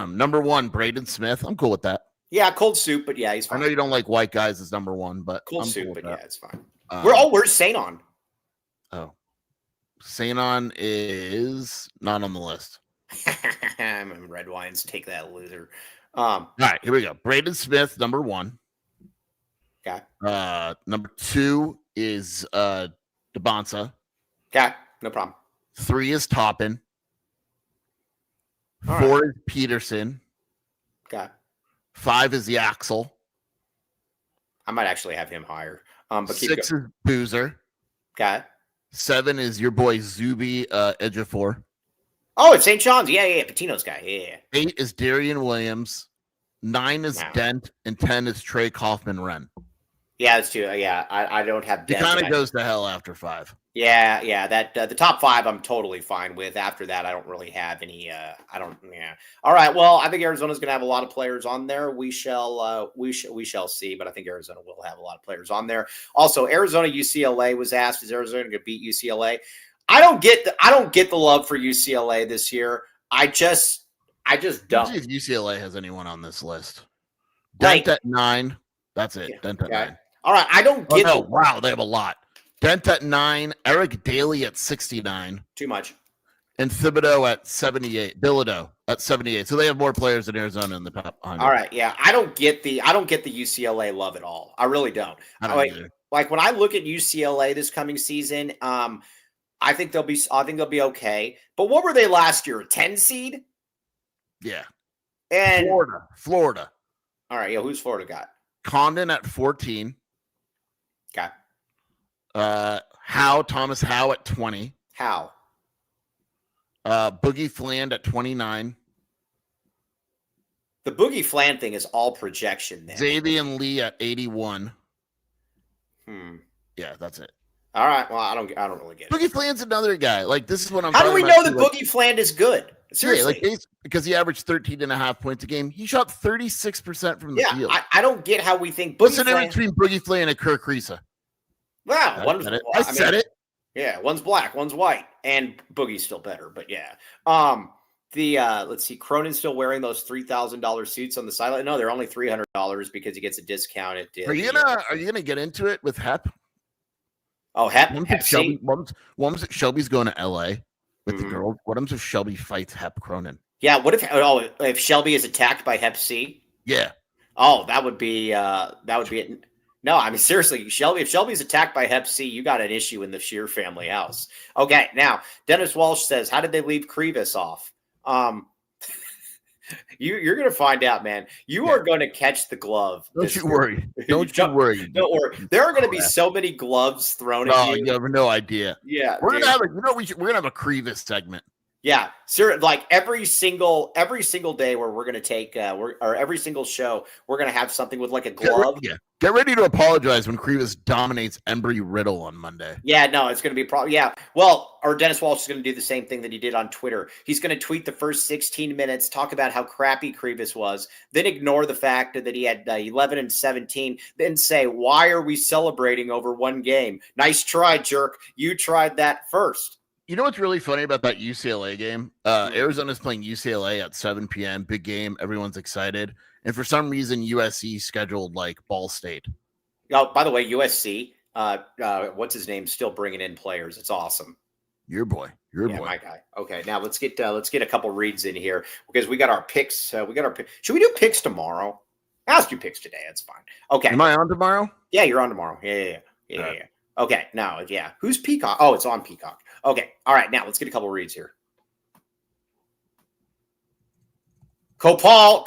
Number 1, Braden Smith. I'm cool with that. Yeah, cold soup, but yeah, he's I fine. know you don't like white guys as number one, but Cold I'm soup, cool with but that. yeah, it's fine. Where's Sanon? Oh, Sanon is not on the list. Red wines, take that, loser. All right, here we go. Braden Smith, number one. Okay. Number two is DeBonsa. Okay, no problem. 3 is Toppin. All 4 right. is Peterson. Okay. 5 is Yaxel. I might actually have him higher. But 6 is Boozer. Okay. 7 is your boy Zuby Ejiofor. Oh, it's St. John's. Yeah. Patino's guy. Yeah. 8 is Darian Williams. 9 is Dent, and 10 is Trey Kaufman-Renn. Yeah, that's true. Yeah, I don't have Dent. It kind of goes to hell after 5. Yeah. That the top 5 I'm totally fine with. After that, I don't really have any. I don't. Yeah. All right. Well, I think Arizona's going to have a lot of players on there. We shall see. But I think Arizona will have a lot of players on there. Also, Arizona UCLA was asked, is Arizona going to beat UCLA? I don't get the love for UCLA this year. I just don't. See if UCLA has anyone on this list. Dent at 9. That's it. Yeah, Dent at 9. All right. I don't get. Wow, they have a lot. Dent at 9. Eric Daly at 69. Too much. And Thibodeau at 78. Bilodeau at 78. So they have more players than Arizona in the top 100. All right. Yeah. I don't get the UCLA love at all. I really don't. I don't either. Like when I look at UCLA this coming season, I think they'll be okay. But what were they last year? A 10 seed? Yeah. And Florida. All right. Yeah. Who's Florida got? Condon at 14. Okay. Thomas Howe at 20. How? Boogie Fland at 29. The Boogie Fland thing is all projection then. Xavier Lee at 81. Yeah, that's it. All right. Well, I don't really get it. Boogie Fland's another guy. Like, this is what I'm. How do we know that Boogie Fland is good? Seriously, yeah, because he averaged 13.5 points a game. He shot 36% from the field. I don't get how we think. What's the difference between Boogie Fland and Kirk Risa? Wow, I said it. Yeah, one's black, one's white, and Boogie's still better. But yeah, let's see, Cronin's still wearing those $3,000 suits on the sideline. No, they're only $300 because he gets a discount. Are you gonna get into it with Hep? Oh, Hep. One Shelby's going to LA with the girl. What happens if Shelby fights Hep Cronin? Yeah. What if Shelby is attacked by Hep C? Yeah. Oh, that would be it. No, I mean, seriously, if Shelby's attacked by Hep C, you got an issue in the Shear family house. Okay, now, Dennis Walsh says, how did they leave Krivas off? You're going to find out, man. You are going to catch the glove. Don't you worry. Don't worry. Don't worry. There are going to be so many gloves thrown at you. You have no idea. Yeah. We're going to have we're going to have a Krivas segment. Yeah, sir. Like every single day where we're gonna take or every single show, we're gonna have something with like a glove. Get ready to apologize when Krivas dominates Embry Riddle on Monday. Yeah, no, it's gonna be probably Well, or Dennis Walsh is gonna do the same thing that he did on Twitter. He's gonna tweet the first 16 minutes, talk about how crappy Krivas was, then ignore the fact that he had 11 and 17, then say, "Why are we celebrating over one game? Nice try, jerk. You tried that first." You know what's really funny about that UCLA game? Arizona's playing UCLA at 7 p.m. Big game. Everyone's excited. And for some reason, USC scheduled like Ball State. Oh, by the way, USC, what's his name? Still bringing in players. It's awesome. Your boy. My guy. Okay, now let's get a couple reads in here because we got our picks. Should we do picks tomorrow? Ask you picks today. That's fine. Okay. Am I on tomorrow? Yeah, you're on tomorrow. Yeah. Okay, now, who's Peacock? Oh, it's on Peacock. Okay, all right, now let's get a couple reads here. Copal.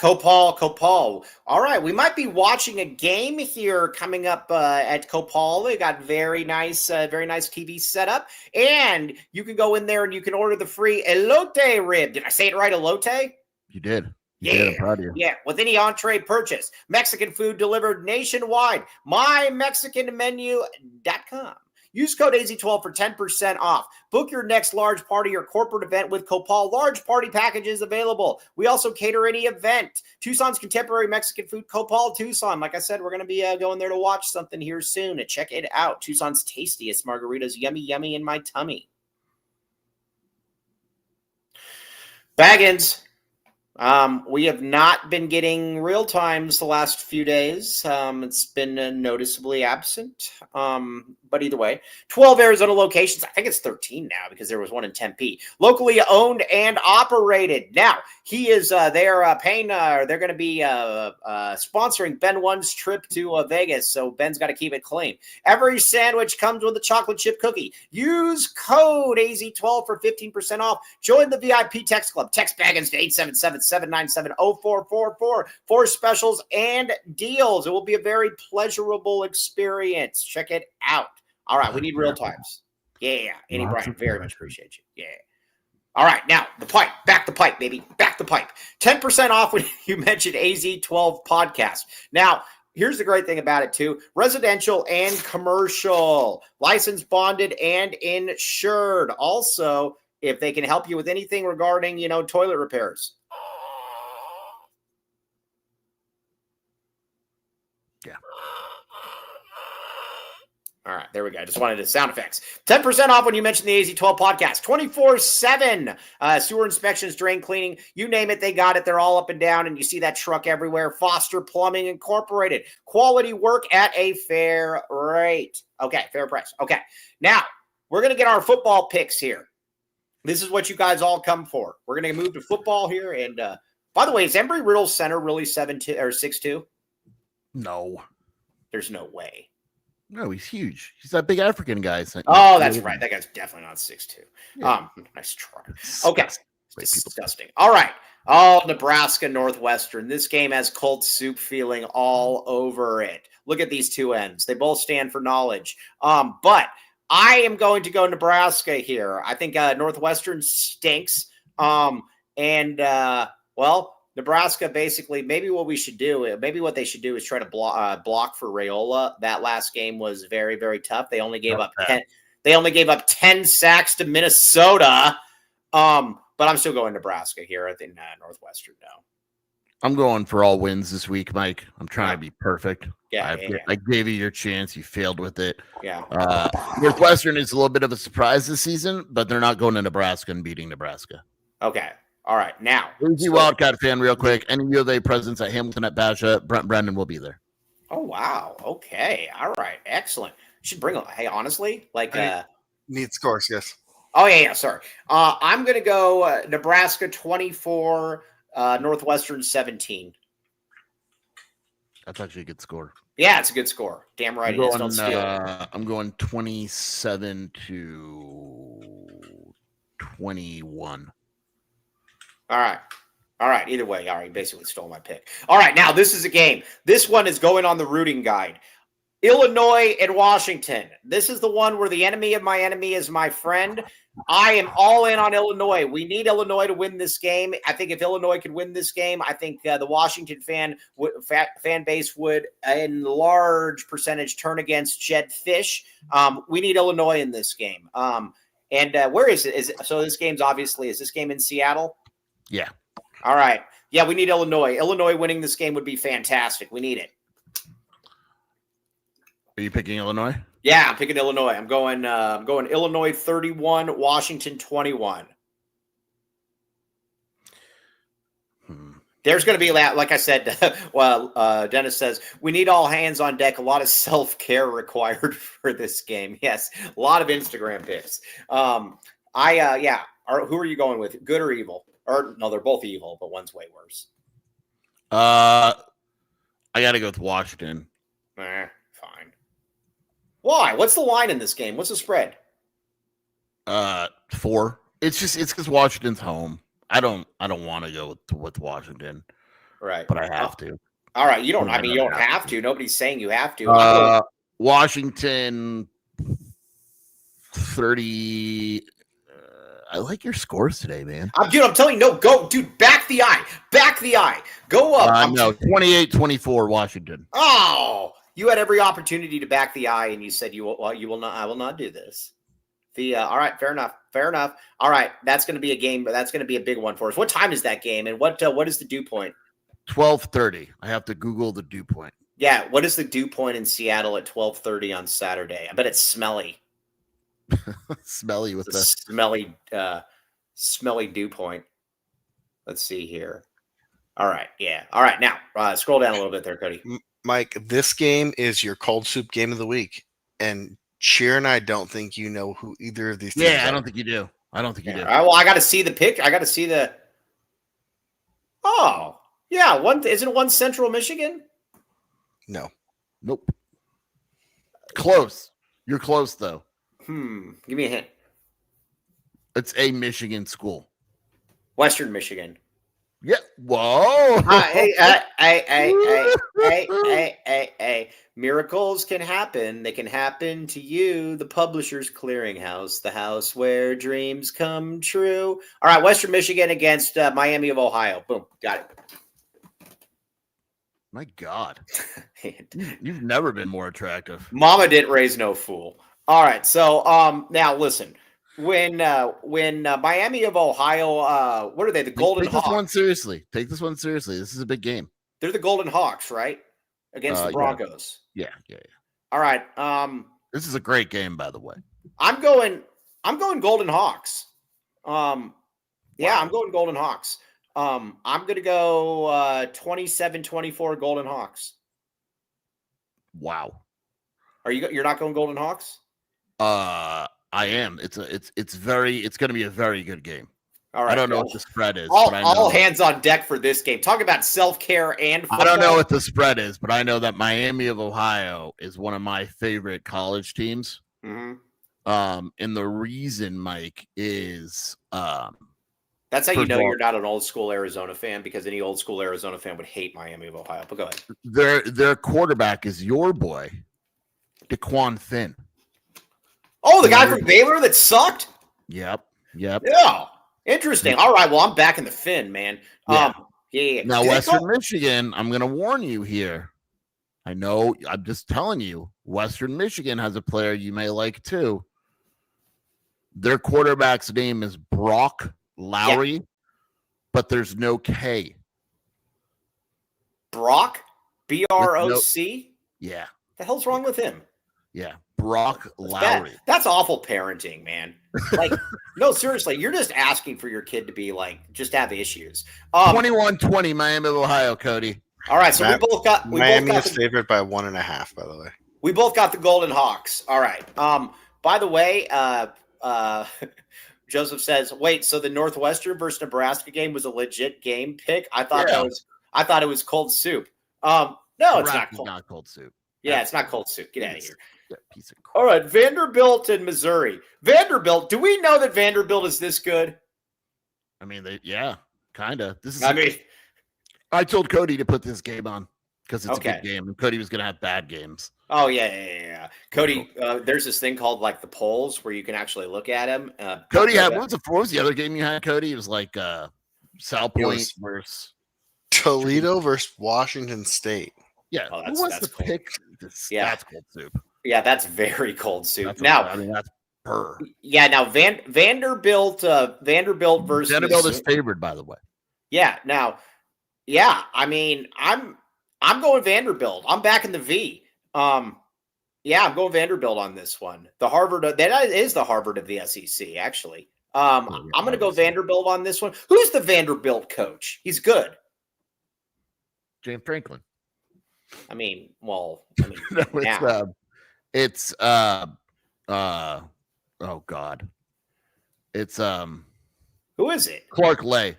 All right, we might be watching a game here coming up at Copal. They got very nice TV setup, and you can go in there and you can order the free elote rib. Did I say it right, elote? You did. I'm proud of you. Yeah, with any entree purchase. Mexican food delivered nationwide. MyMexicanMenu.com. Use code AZ12 for 10% off. Book your next large party or corporate event with Copal. Large party packages available. We also cater any event. Tucson's contemporary Mexican food, Copal Tucson. Like I said, we're going to be going there to watch something here soon and check it out. Tucson's tastiest margaritas. Yummy, yummy in my tummy. Baggins. We have not been getting real times the last few days. It's been noticeably absent. But either way, 12 Arizona locations. I think it's 13 now because there was one in Tempe. Locally owned and operated. Now, he is, they're paying, they're going to be sponsoring Ben One's trip to Vegas. So Ben's got to keep it clean. Every sandwich comes with a chocolate chip cookie. Use code AZ12 for 15% off. Join the VIP text club. Text Baggins to 877-797-0444 for specials and deals. It will be a very pleasurable experience. Check it out. All right, we need real times. Yeah, Andy Bryant, very much appreciate you. Yeah. All right, now the pipe. Back the pipe, baby. Back the pipe. 10% off when you mentioned AZ12 podcast. Now, here's the great thing about it, too. Residential and commercial. Licensed, bonded, and insured. Also, if they can help you with anything regarding, toilet repairs. Yeah. All right, there we go. I just wanted the sound effects. 10% off when you mention the AZ12 podcast. 24/7 sewer inspections, drain cleaning, you name it, they got it. They're all up and down, and you see that truck everywhere. Foster Plumbing Incorporated. Quality work at a fair rate. Okay, fair price. Okay, now we're going to get our football picks here. This is what you guys all come for. We're going to move to football here. And by the way, is Embry-Riddle center really 7'2" or 6'2"? No. There's no way. No, he's huge. He's that big African guy. Oh, that's right. That guy's definitely not 6'2". Yeah. Nice try. Okay. Disgusting. All right. Oh, Nebraska-Northwestern. This game has cold soup feeling all over it. Look at these two ends. They both stand for knowledge. But I am going to go Nebraska here. I think Northwestern stinks. Nebraska basically, maybe what they should do is try to block for Raiola. That last game was very, very tough. They only gave up 10 sacks to Minnesota. But I'm still going Nebraska here. I think Northwestern, no. I'm going for all wins this week, Mike. I'm trying to be perfect. Yeah, I gave you your chance. You failed with it. Yeah. Northwestern is a little bit of a surprise this season, but they're not going to Nebraska and beating Nebraska. Okay. All right. Now, Wildcat fan, real quick. Any U of A presence at Hamilton at Basha, Brent Brennan will be there. Oh, wow. Okay. All right. Excellent. Should bring honestly, need scores, yes. Oh, yeah. Sorry. I'm going to go Nebraska 24, Northwestern 17. That's actually a good score. Yeah, it's a good score. Damn right. I'm going 27-21. All right. Either way, all right. You basically stole my pick. All right. Now, this is a game. This one is going on the rooting guide. Illinois and Washington. This is the one where the enemy of my enemy is my friend. I am all in on Illinois. We need Illinois to win this game. I think if Illinois could win this game, I think the Washington fan base would, in large percentage, turn against Jed Fish. We need Illinois in this game. Where is it? So this game's obviously, is this game in Seattle? Yeah. All right. Yeah, we need Illinois. Illinois winning this game would be fantastic. We need it. Are you picking Illinois? Yeah, I'm picking Illinois. I'm going Illinois 31, Washington 21. There's going to be, like I said, Dennis says, we need all hands on deck. A lot of self-care required for this game. Yes, a lot of Instagram pics. Who are you going with? Good or evil? Or no, they're both evil, but one's way worse. I got to go with Washington. Fine. Why? What's the line in this game? What's the spread? 4. It's because Washington's home. I don't want to go with Washington. Right. But I have to. All right. You don't have to. Nobody's saying you have to. Washington 30. I like your scores today, man. I'm telling you, no, go, dude, back the eye. Go up. 28-24 Washington. Oh, you had every opportunity to back the eye, and you said you will not. I will not do this. All right, fair enough. All right, that's going to be a game, but that's going to be a big one for us. What time is that game, and what is the dew point? 12:30. I have to Google the dew point. Yeah, what is the dew point in Seattle at 12:30 on Saturday? I bet it's smelly. Smelly with the smelly dew point. Let's see here. All right. Yeah. All right. Now, scroll down a little bit there, Cody. Mike, this game is your cold soup game of the week. And Cheer and I don't think you know who either of these teams Yeah, are. I don't think you do. I don't think you do. All right, well, I got to see the pic. I got to see the. Oh, yeah. Isn't one Central Michigan? No. Nope. Close. You're close, though. Give me a hint. It's a Michigan school. Western Michigan. Yeah. Whoa. Hey. Miracles can happen. They can happen to you, the Publishers Clearinghouse, the house where dreams come true. All right, Western Michigan against Miami of Ohio. Boom. Got it. My God. You've never been more attractive. Mama didn't raise no fool. All right, so now listen. When Miami of Ohio, what are they? The Golden Hawks. Take this one seriously. Take this one seriously. This is a big game. They're the Golden Hawks, right? Against the Broncos. Yeah. All right. This is a great game, by the way. I'm going Golden Hawks. I'm going Golden Hawks. I'm going to go 27-24 Golden Hawks. Wow. You're not going Golden Hawks? I am. It's going to be a very good game. All right. I don't know what the spread is. All hands on deck for this game. Talk about self-care and football. I don't know what the spread is, but I know that Miami of Ohio is one of my favorite college teams. Mm-hmm. And the reason, Mike, is that's how you know you're not an old school Arizona fan, because any old school Arizona fan would hate Miami of Ohio. But go ahead. Their quarterback is your boy, DeQuan Finn. Oh, the guy from Baylor that sucked? Yep. Yeah. Interesting. All right. Well, I'm back in the Finn, man. Yeah. Now, Western Michigan, I'm going to warn you here. I know. I'm just telling you. Western Michigan has a player you may like too. Their quarterback's name is Brock Lowry, but there's no K. Brock? B-R-O-C? Yeah. The hell's wrong with him? Yeah. Brock Lowry. That's awful parenting, man. Like, no, seriously, you're just asking for your kid to be like, just have issues. 21-20 Miami of Ohio, Cody. All right, so Miami is favored by 1.5, by the way. We both got the Golden Hawks. All right. By the way, Joseph says, wait, so the Northwestern versus Nebraska game was a legit game pick? I thought it was cold soup. No, it's not cold. Not cold soup. Yeah, it's not cold soup. Get out of here. Piece of crap. All right, Vanderbilt and Missouri. Vanderbilt, do we know that Vanderbilt is this good? I mean, kind of. I told Cody to put this game on because it's a good game, and Cody was going to have bad games. Oh, yeah. Cody, there's this thing called like the polls where you can actually look at them. Cody had, what was the other game you had, Cody? It was like South Point versus Toledo versus Washington State. Yeah, that's cold. Pick? That's cold soup. Yeah, that's very cold soup. That's purr. Yeah, now Vanderbilt versus Vanderbilt is favored, by the way. Yeah, now, I mean, I'm going Vanderbilt. I'm back in the V. I'm going Vanderbilt on this one. The Harvard, that is the Harvard of the SEC, actually. I'm going to go Vanderbilt on this one. Who's the Vanderbilt coach? He's good. James Franklin. No, it's oh God. It's who is it? Clark Lay.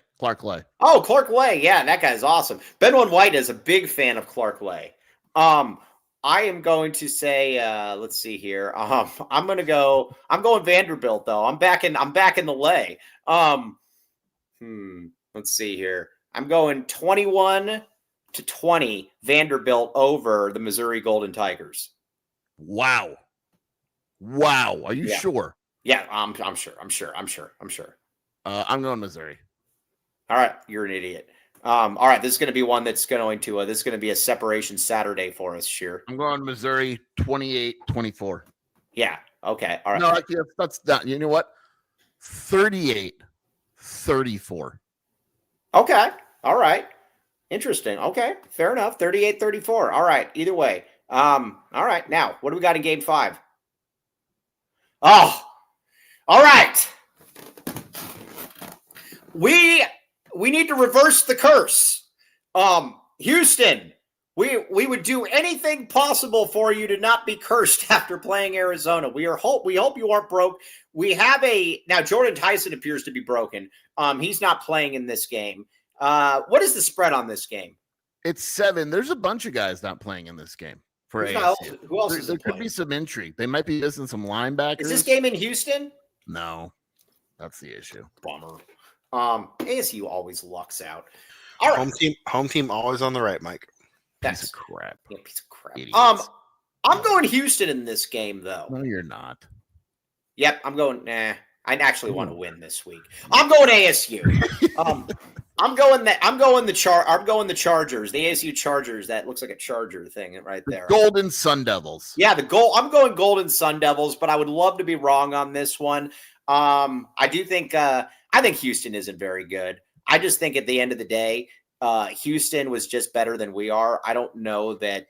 Oh, Clark Lay. Yeah, that guy's awesome. Benwin White is a big fan of Clark Lay. I am going to say, let's see here. I'm going Vanderbilt though. I'm back in the Lay. Let's see here. I'm going 21-20 Vanderbilt over the Missouri Golden Tigers. Wow. Are you sure? Yeah, I'm sure. I'm going Missouri. All right, you're an idiot. All right, this is going to be one that's going to this is going to be a separation Saturday for us, Sheer. I'm going Missouri 28-24. Yeah. Okay. All right. No, that's not. You know what? 38-34. Okay. All right. Interesting. Okay. Fair enough. 38-34. All right. Either way. All right. Now, what do we got in game 5? Oh, all right. We need to reverse the curse. Houston, we would do anything possible for you to not be cursed after playing Arizona. We hope you aren't broke. We have now Jordan Tyson appears to be broken. He's not playing in this game. What is the spread on this game? It's 7. There's a bunch of guys not playing in this game for ASU. Who else is there could be some intrigue. They might be missing some linebackers. Is this game in Houston? No, that's the issue. Bummer. ASU always lucks out. All right. Home team always on the right, Mike. Piece of crap. Yeah, piece of crap. Idiots. I'm going Houston in this game, though. No, you're not. Yep, I'm going. I actually want to win this week. I'm going ASU. I'm going the Chargers. The ASU Chargers. That looks like a Charger thing right there. Golden Sun Devils. Yeah, I'm going Golden Sun Devils, but I would love to be wrong on this one. I do think I think Houston isn't very good. I just think at the end of the day, Houston was just better than we are. I don't know that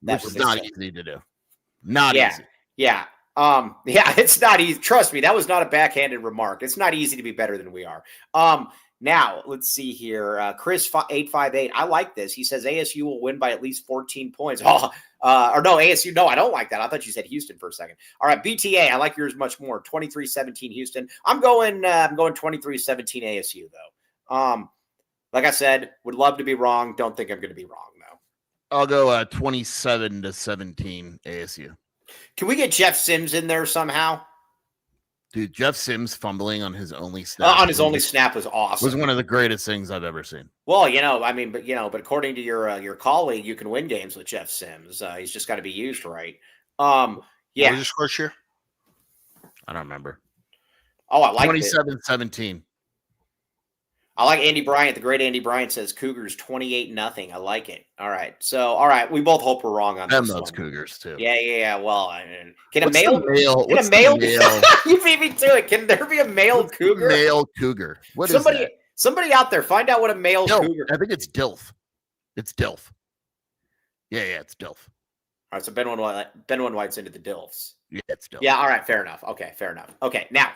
Which is not easy to do. Not easy. Yeah. It's not easy. Trust me, that was not a backhanded remark. It's not easy to be better than we are. Now let's see here. Chris 858. I like this. He says ASU will win by at least 14 points. ASU. No, I don't like that. I thought you said Houston for a second. All right, BTA. I like yours much more. 23-17 Houston. I'm going 23-17 ASU though. Like I said, would love to be wrong. Don't think I'm going to be wrong though. I'll go 27-17 ASU. Can we get Jeff Sims in there somehow? Dude, Jeff Sims fumbling on his only snap. On his only snap was awesome. Was one of the greatest things I've ever seen. Well, but according to your colleague, you can win games with Jeff Sims. He's just got to be used right. What was your score share? I don't remember. Oh, I like 27-17. I like Andy Bryant. The great Andy Bryant says Cougars 28-0. I like it. All right. We both hope we're wrong on this those one. Cougars too. Yeah. Well, can What's a male? What's the male? You beat me to it. Can there be a male cougar? Male cougar. What is that? Somebody out there, find out what a male cougar. I think it's DILF. It's DILF. Yeah, it's DILF. All right, so Ben One White's into the DILFs. Yeah, it's DILF. Yeah, all right, fair enough. Okay, fair enough. Okay, now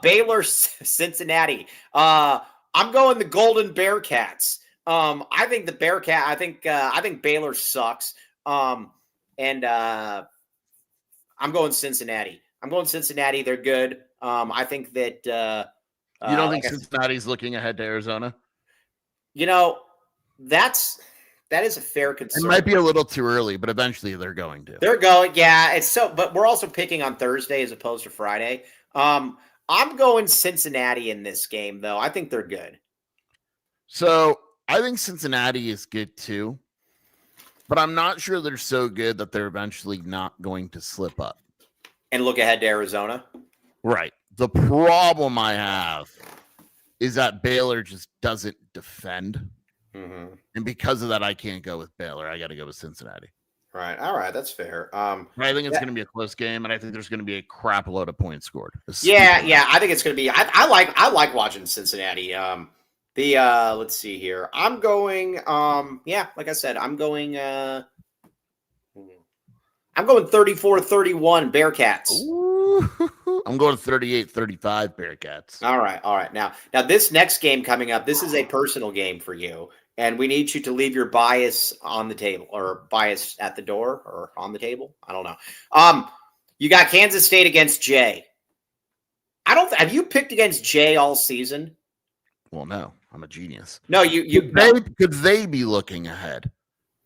Baylor, Cincinnati. I'm going the Golden Bearcats. I think the Bearcat. I think Baylor sucks. And I'm going Cincinnati. They're good. I think that. You don't think Cincinnati's looking ahead to Arizona? That is a fair concern. It might be a little too early, but eventually they're going to. They're going. Yeah, but we're also picking on Thursday as opposed to Friday. I'm going Cincinnati in this game, though. I think they're good. So I think Cincinnati is good too, but I'm not sure they're so good that they're eventually not going to slip up and look ahead to Arizona. Right. The problem I have is that Baylor just doesn't defend. Mm-hmm. And because of that, I can't go with Baylor. I got to go with Cincinnati. Right. All right. That's fair. I think it's going to be a close game, and I think there's going to be a crap load of points scored. Yeah. I think it's going to be. I like watching Cincinnati. Let's see here. I'm going. Like I said, I'm going. I'm going 34-31 Bearcats. Ooh, I'm going 38-35 Bearcats. All right. Now this next game coming up, this is a personal game for you. And we need you to leave your bias on the table or bias at the door or on the table. I don't know. You got Kansas State against Jay. Have you picked against Jay all season? Well, no, I'm a genius. No, could they be looking ahead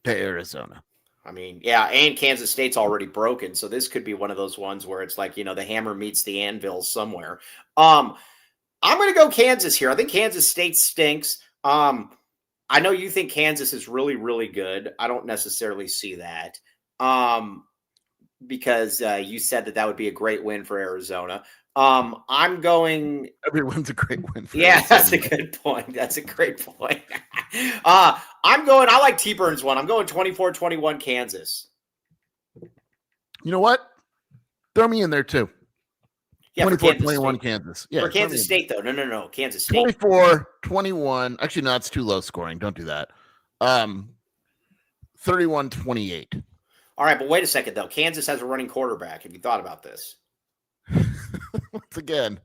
to Arizona? I mean, yeah, and Kansas State's already broken. So this could be one of those ones where it's like, the hammer meets the anvil somewhere. I'm going to go Kansas here. I think Kansas State stinks. I know you think Kansas is really, really good. I don't necessarily see that because you said that would be a great win for Arizona. I'm going. Everyone's a great win for Arizona. That's a good point. That's a great point. I like T-Burns one. I'm going 24-21 Kansas. You know what? Throw me in there too. Yeah, 24-21 Kansas. Yeah, for Kansas State, though. No. Kansas State. 24-21. Actually, no, that's too low scoring. Don't do that. 31-28. All right, but wait a second, though. Kansas has a running quarterback. Have you thought about this? Once again,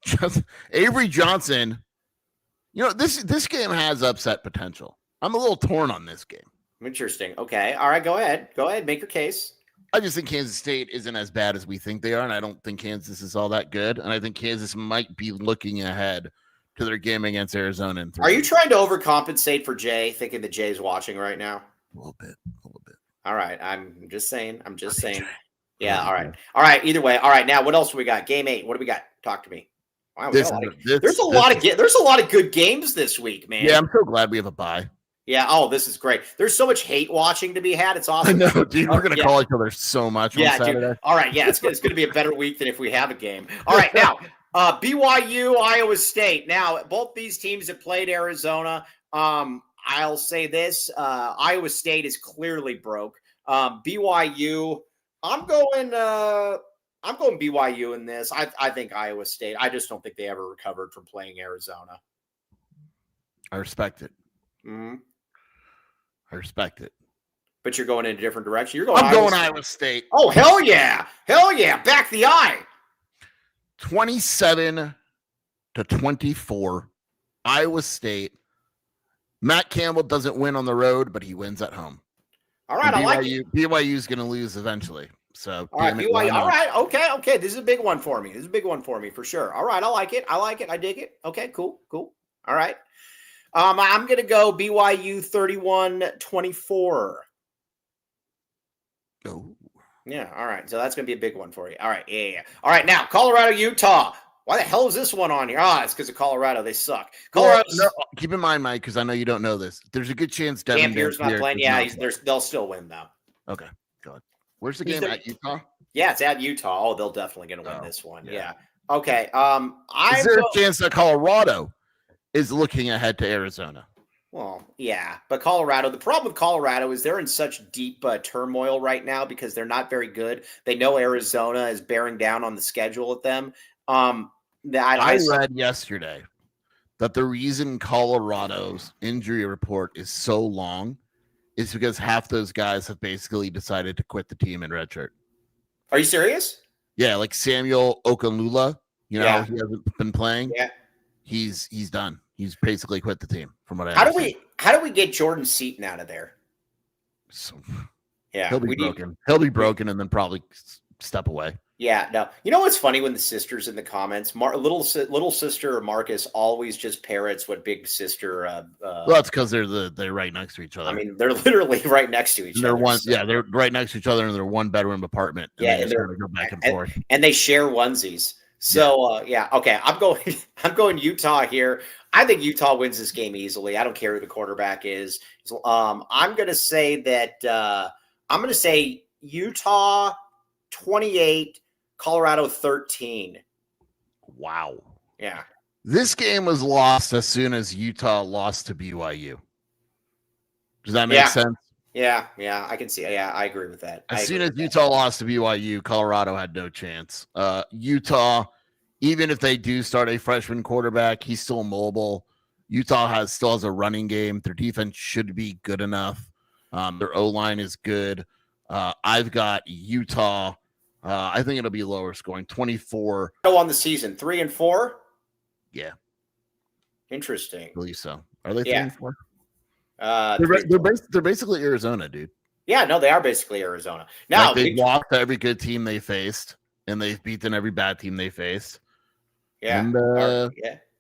just Avery Johnson. This game has upset potential. I'm a little torn on this game. Interesting. Okay. All right. Go ahead. Make your case. I just think Kansas State isn't as bad as we think they are, and I don't think Kansas is all that good. And I think Kansas might be looking ahead to their game against Arizona. Are you trying to overcompensate for Jay, thinking that Jay's watching right now? A little bit. All right. I'm just saying. Yeah. All right. Either way. All right. Now, what else do we got? Game 8. What do we got? Talk to me. Wow, there's a lot of good games this week, man. Yeah, I'm so glad we have a bye. Yeah. Oh, this is great. There's so much hate watching to be had. It's awesome. I know, dude. We're gonna call each other so much. On Saturday. Dude. All right. Yeah, it's gonna be a better week than if we have a game. All right. Now, BYU, Iowa State. Now, both these teams have played Arizona. I'll say this: Iowa State is clearly broke. BYU, I'm going BYU in this. I think Iowa State. I just don't think they ever recovered from playing Arizona. I respect it. Mm-hmm. I respect it. But you're going in a different direction. I'm going Iowa State. Oh, hell yeah. Back the eye. 27-24. Iowa State. Matt Campbell doesn't win on the road, but he wins at home. All right, I like it. BYU is going to lose eventually. So, all right, BYU. All right, okay. This is a big one for me. For sure. All right, I like it. I dig it. Okay, cool. All right. I'm going to go BYU 31-24. Oh. Yeah, all right. So that's going to be a big one for you. All right, yeah. All right, now, Colorado, Utah. Why the hell is this one on here? It's because of Colorado. They suck. Colorado. No, keep in mind, Mike, because I know you don't know this. There's a good chance Devin Dampier's not playing. Yeah, they'll still win, though. Okay, good. Where's the game at Utah? Yeah, it's at Utah. Oh, they'll definitely going to win this one. Yeah. Okay. Is there a chance that Colorado is looking ahead to Arizona? Well, yeah, but Colorado, the problem with Colorado is they're in such deep turmoil right now because they're not very good. They know Arizona is bearing down on the schedule at them. I read yesterday that the reason Colorado's injury report is so long is because half those guys have basically decided to quit the team in redshirt. Are you serious? Yeah, like Samuel Okunlula, he hasn't been playing. Yeah. He's done. He's basically quit the team from what I understand. How do we get Jordan Seaton out of there? So, yeah, he'll be broken. He'll be broken and then probably step away. Yeah, no. You know what's funny when the sisters in the comments, little sister Marcus always just parrots what big sister. Well, that's because they're right next to each other. I mean, they're literally right next to each other. They're right next to each other in their 1-bedroom apartment. And they're go back and forth, and they share onesies. So okay. I'm going Utah here. I think Utah wins this game easily. I don't care who the quarterback is. I'm going to say that. I'm going to say Utah 28, Colorado 13. Wow. Yeah. This game was lost as soon as Utah lost to BYU. Does that make sense? Yeah, I can see. Yeah, I agree with that. As soon as Utah lost to BYU, Colorado had no chance. Utah, even if they do start a freshman quarterback, he's still mobile. Utah still has a running game. Their defense should be good enough. Their O-line is good. I've got Utah. I think it'll be lower scoring, 24. On the season, 3-4. Yeah. Interesting. I believe so. Are they 3-4? They're basically Arizona, dude. Yeah, no, they are basically Arizona. Now they've lost to every good team they faced, and they've beaten every bad team they faced. Yeah, and,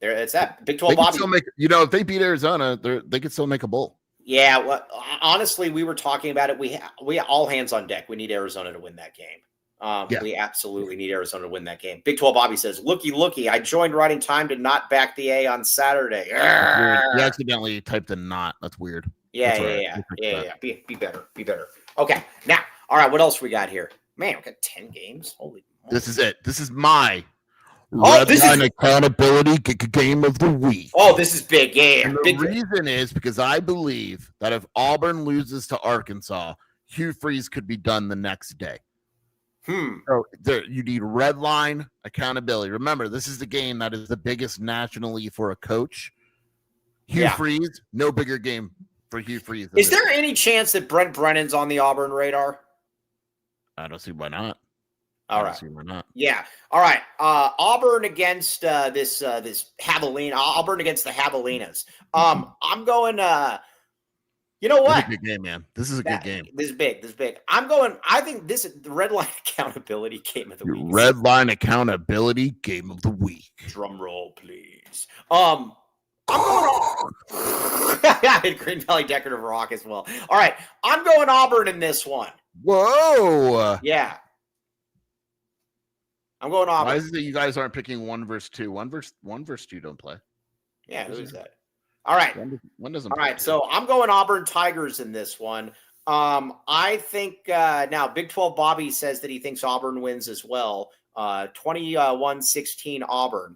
it's that Big 12. Bobby, if they beat Arizona, they could still make a bowl. Yeah, well, honestly, we were talking about it. We all hands on deck. We need Arizona to win that game. We absolutely need Arizona to win that game. Big 12 Bobby says, looky, I joined right in time to not back the A on Saturday. You accidentally typed a not. That's weird. Yeah. Be better. Okay, now, all right, what else we got here? Man, we got 10 games. Holy moly. This is it. This is my accountability game of the week. Oh, this is big. Yeah. And the reason is because I believe that if Auburn loses to Arkansas, Hugh Freeze could be done the next day. So you need red line accountability. Remember, this is the game that is the biggest nationally for a coach. Hugh Freeze, no bigger game for Hugh Freeze. Is there any chance that Brent Brennan's on the Auburn radar? I don't see why not. All right. Yeah. All right. Auburn against this Javelina. Auburn against the Javelinas. I'm going You know This is what? a good game, man. This is a good game. This is big. This is big. I think this is the red line accountability game of the week. Red line accountability game of the week. Drum roll, please. I'm going Green Valley Decorative Rock as well. All right. I'm going Auburn in this one. Whoa. Yeah. I'm going Auburn. Why is it that you guys aren't picking 1 versus 2? 1 versus 2 don't play. Yeah, who is that? All right. One doesn't All play. right. So I'm going Auburn Tigers in this one. I think now Big 12 Bobby says that he thinks Auburn wins as well. 21-16 Auburn.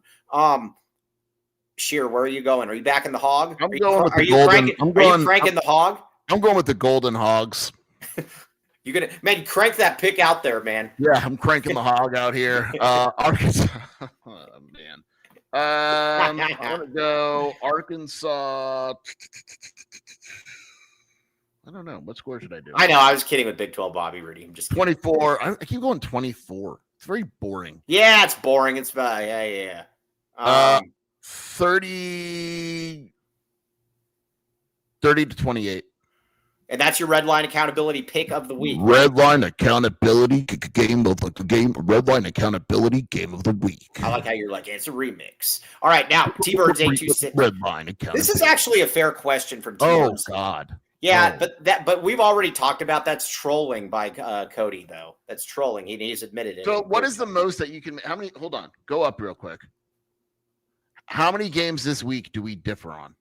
Sheer, where are you going? Are you back in the hog? I'm going with the Golden. Are you cranking the hog? I'm going with the Golden Hogs. You crank that pick out there, man. Yeah, I'm cranking the hog out here. Arkansas. Oh, man. I'm gonna go Arkansas. I don't know. What score should I do? I know. I was kidding with Big 12 Bobby Rudy. I'm just 24. I keep going 24. It's very boring. Yeah, it's boring. It's yeah. 30 to 28. And that's your red line accountability pick of the week. Red line accountability game of the game. Red line accountability game of the week. I like how you're like, it's a remix. All right, now T-Birds 826. Red line accountability. This is actually a fair question from T-Birds. Oh God. Yeah, but we've already talked about that's trolling by Cody though. That's trolling. He's admitted it. So what is the most that you can? How many? Hold on. Go up real quick. How many games this week do we differ on?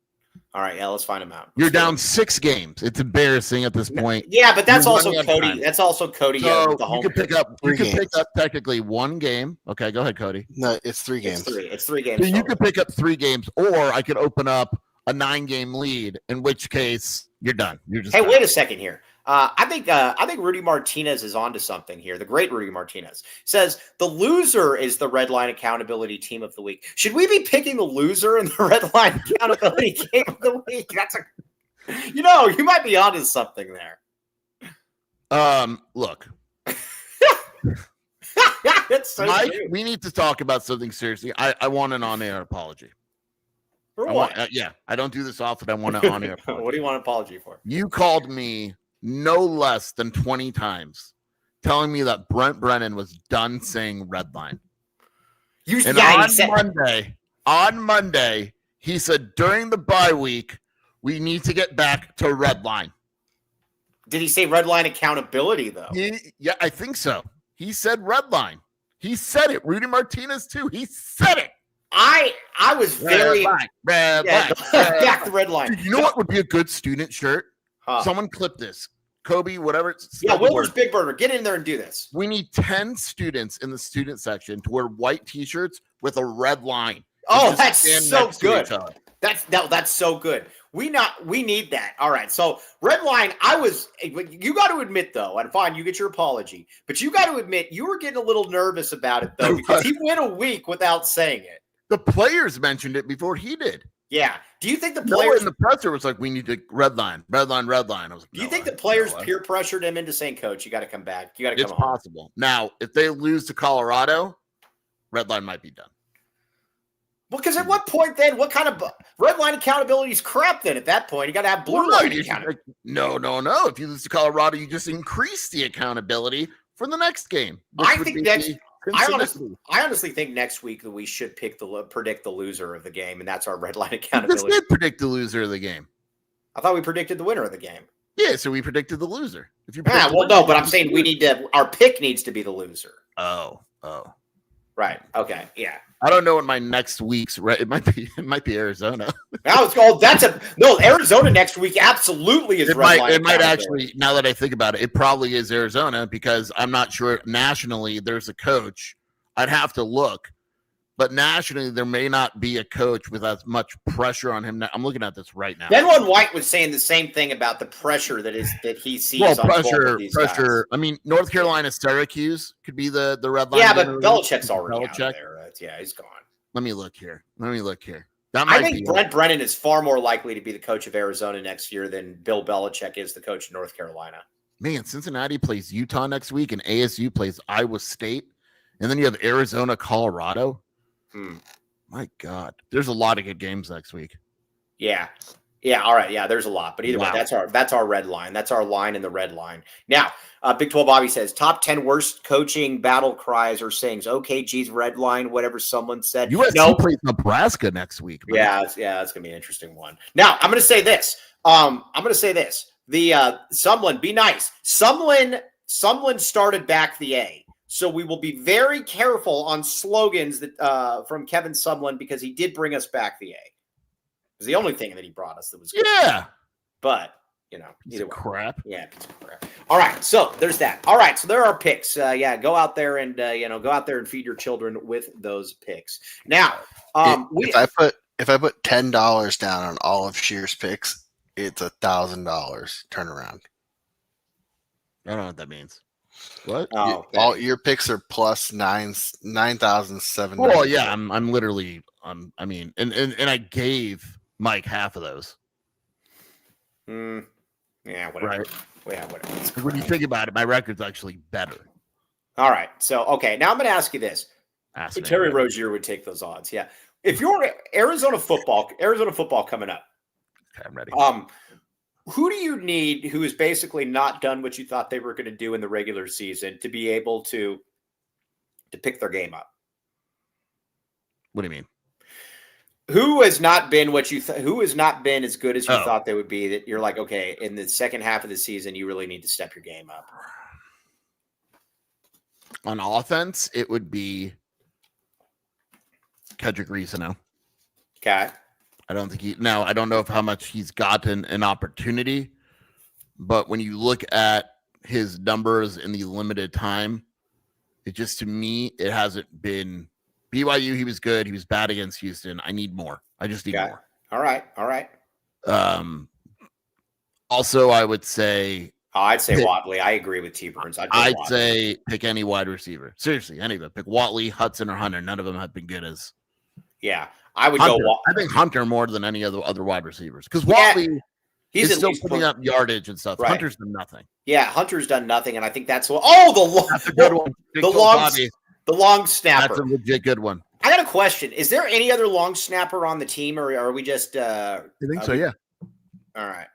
All right, yeah, let's find them out. You're down 6 games. It's embarrassing at this point. Yeah, but that's also Cody. Time. That's also Cody. So with the home you can pick up. You can pick up technically 1 game. Okay, go ahead, Cody. No, it's 3 games. It's 3 games. So you could pick up 3 games, or I could open up a 9-game lead. In which case, you're done. You're just. Hey, done. wait a second here. I think Rudy Martinez is onto something here. The great Rudy Martinez says the loser is the red line accountability team of the week. Should we be picking the loser in the red line accountability game of the week? You might be onto something there. Look. It's so Mike, true. we need to talk about something seriously. I want an on-air apology. For what? I don't do this often. I want an on-air apology. What do you want an apology for? You called me no less than 20 times telling me that Brent Brennan was done saying red line. On Monday, he said during the bye week, we need to get back to red line. Did he say red line accountability, though? Yeah, I think so. He said red line. He said it. Rudy Martinez, too. He said it. I was very red line. back the red line. You know what would be a good student shirt? Huh. Someone clip this. Kobe, whatever. Yeah, Wilbur's Big Burger. Get in there and do this. We need 10 students in the student section to wear white T-shirts with a red line. Oh, that's so good. That's so good. We need that. All right. So red line, you got to admit though, and fine, you get your apology, but you got to admit you were getting a little nervous about it though, because he went a week without saying it. The players mentioned it before he did. Yeah. Do you think the players in the presser was like, we need to red line? I was like, do you think the players peer pressured him into saying, Coach, you got to come back. You got to come home. It's possible. Now, if they lose to Colorado, red line might be done. Well, because at what point then, what kind of red line accountability is crap then at that point? You got to have blue line accountability. No. If you lose to Colorado, you just increase the accountability for the next game. I honestly think next week that we should predict the loser of the game, and that's our red line accountability. We just did predict the loser of the game. I thought we predicted the winner of the game. Yeah, so we predicted the loser. But I'm saying our pick needs to be the loser. Oh. Right. Okay. Yeah. I don't know what my next week's it might be Arizona. Arizona next week absolutely is. It might actually, now that I think about it, it probably is Arizona, because I'm not sure nationally there's a coach. I'd have to look, but nationally there may not be a coach with as much pressure on him. I'm looking at this right now. Then White was saying the same thing about the pressure that he sees. Well, pressure. Guys. I mean, North Carolina, Syracuse could be the red line. Yeah, but Belichick's already out there. Yeah, he's gone. Let me look here. I think Brent Brennan is far more likely to be the coach of Arizona next year than Bill Belichick is the coach of North Carolina. Man, Cincinnati plays Utah next week, and ASU plays Iowa State, and then you have Arizona, Colorado. My God, there's a lot of good games next week. Yeah. Yeah, all right. Yeah, there's a lot. But either way, Wow. that's our red line. That's our line in the red line. Now, Big 12 Bobby says top 10 worst coaching battle cries or sayings. Okay, geez, red line, whatever someone said. USC plays Nebraska next week. Man. Yeah, that's gonna be an interesting one. Now, I'm gonna say this. The Sumlin, be nice. Sumlin started back the A. So we will be very careful on slogans that from Kevin Sumlin because he did bring us back the A. It was the only thing that he brought us that was good. Yeah. But, either way. Crap. Yeah, piece of crap. All right, so there's that. All right, so there are picks. Go out there and go out there and feed your children with those picks. Now, if I put $10 down on all of Shear's picks, it's $1,000 turnaround. I don't know what that means. What? All your picks are plus 9,700. Well, yeah, I'm literally and I gave Mike half of those. Yeah, whatever. Right. Yeah, whatever. When you think about it, my record's actually better. All right. So, okay, now I'm going to ask you this. Terry Rozier would take those odds. Yeah. If you're Arizona football coming up. Okay, I'm ready. Who do you need who has basically not done what you thought they were going to do in the regular season to be able to pick their game up? What do you mean? Who has not been who has not been as good as you thought they would be, that you're like, okay, in the second half of the season, you really need to step your game up? On offense, it would be Kedrick Reesano. Okay. I don't think I don't know how much he's gotten an opportunity, but when you look at his numbers in the limited time, to me, it hasn't been BYU. He was good. He was bad against Houston. I need more. I just need more. All right. Also, I would say, I'd say Watley. I agree with T. Burns. I'd say pick any wide receiver. Seriously, any of them. Pick Watley, Hudson, or Hunter. None of them have been good as. Yeah. I would Hunter. go. I think Hunter more than any other wide receivers because Watley is still putting up yardage and stuff. Right. Hunter's done nothing. Yeah, Hunter's done nothing, and I think that's what. That's a good one. The long snapper. That's a legit good one. I got a question. Is there any other long snapper on the team, or are we just? I think so. Yeah. All right.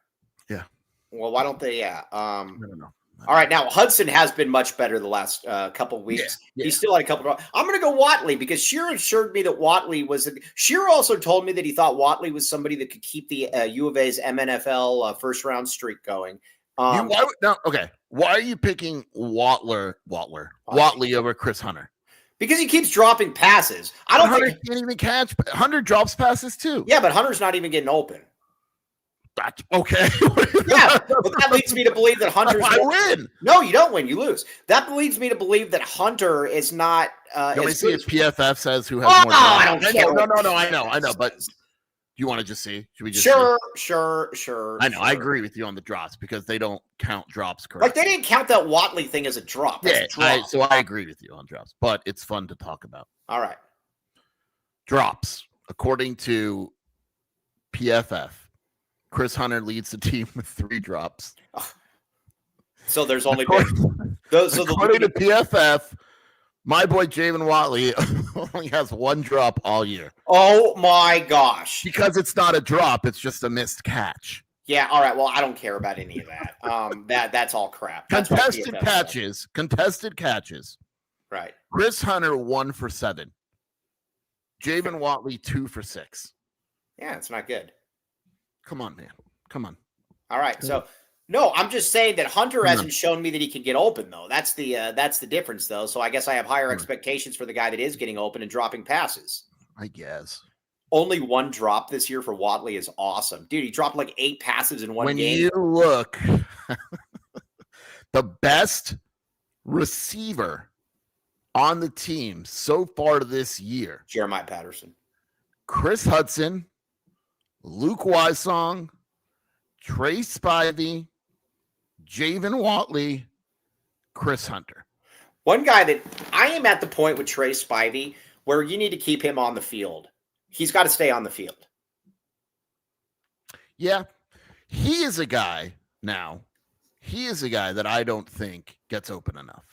Yeah. Well, why don't they? Yeah. I don't know. All right, now Hudson has been much better the last couple of weeks. Yeah. He's still had a couple of. I'm going to go Watley because Shearer assured me that Watley was. Shearer also told me that he thought Watley was somebody that could keep the U of A's MNFL first round streak going. Why are you picking Watley over Chris Hunter? Because he keeps dropping passes. I don't Hunter think can't even catch. Hunter drops passes too. Yeah, but Hunter's not even getting open. That's okay. Yeah, but that leads me to believe that Hunter's. I win. No, you don't win. You lose. That leads me to believe that Hunter is not. Let me see if PFF says who has more. I don't care. No. I know. But you want to just see? Should we just? Sure. I know. I agree with you on the drops because they don't count drops correctly. Like they didn't count that Watley thing as a drop. That's yeah, a drop. So I agree with you on drops, but it's fun to talk about. All right. Drops, according to PFF. Chris Hunter leads the team with 3 drops. So there's only according to PFF, my boy Javen Watley only has 1 drop all year. Oh my gosh! Because it's not a drop; it's just a missed catch. Yeah. All right. Well, I don't care about any of that. That's all crap. That's contested catches. Right. Chris Hunter 1 for 7. Javen Watley 2 for 6. Yeah, it's not good. Come on, man. Come on. All right. So, no, I'm just saying that Hunter hasn't shown me that he can get open, though. That's the difference, though. So I guess I have higher expectations for the guy that is getting open and dropping passes. I guess. Only 1 drop this year for Watley is awesome. Dude, he dropped like 8 passes in one game. When you look, the best receiver on the team so far this year. Jeremiah Patterson. Chris Hudson. Luke Wysong, Trey Spivey, Javen Watley, Chris Hunter. One guy that I am at the point with Trey Spivey where you need to keep him on the field. He's got to stay on the field. Yeah. He is a guy that I don't think gets open enough.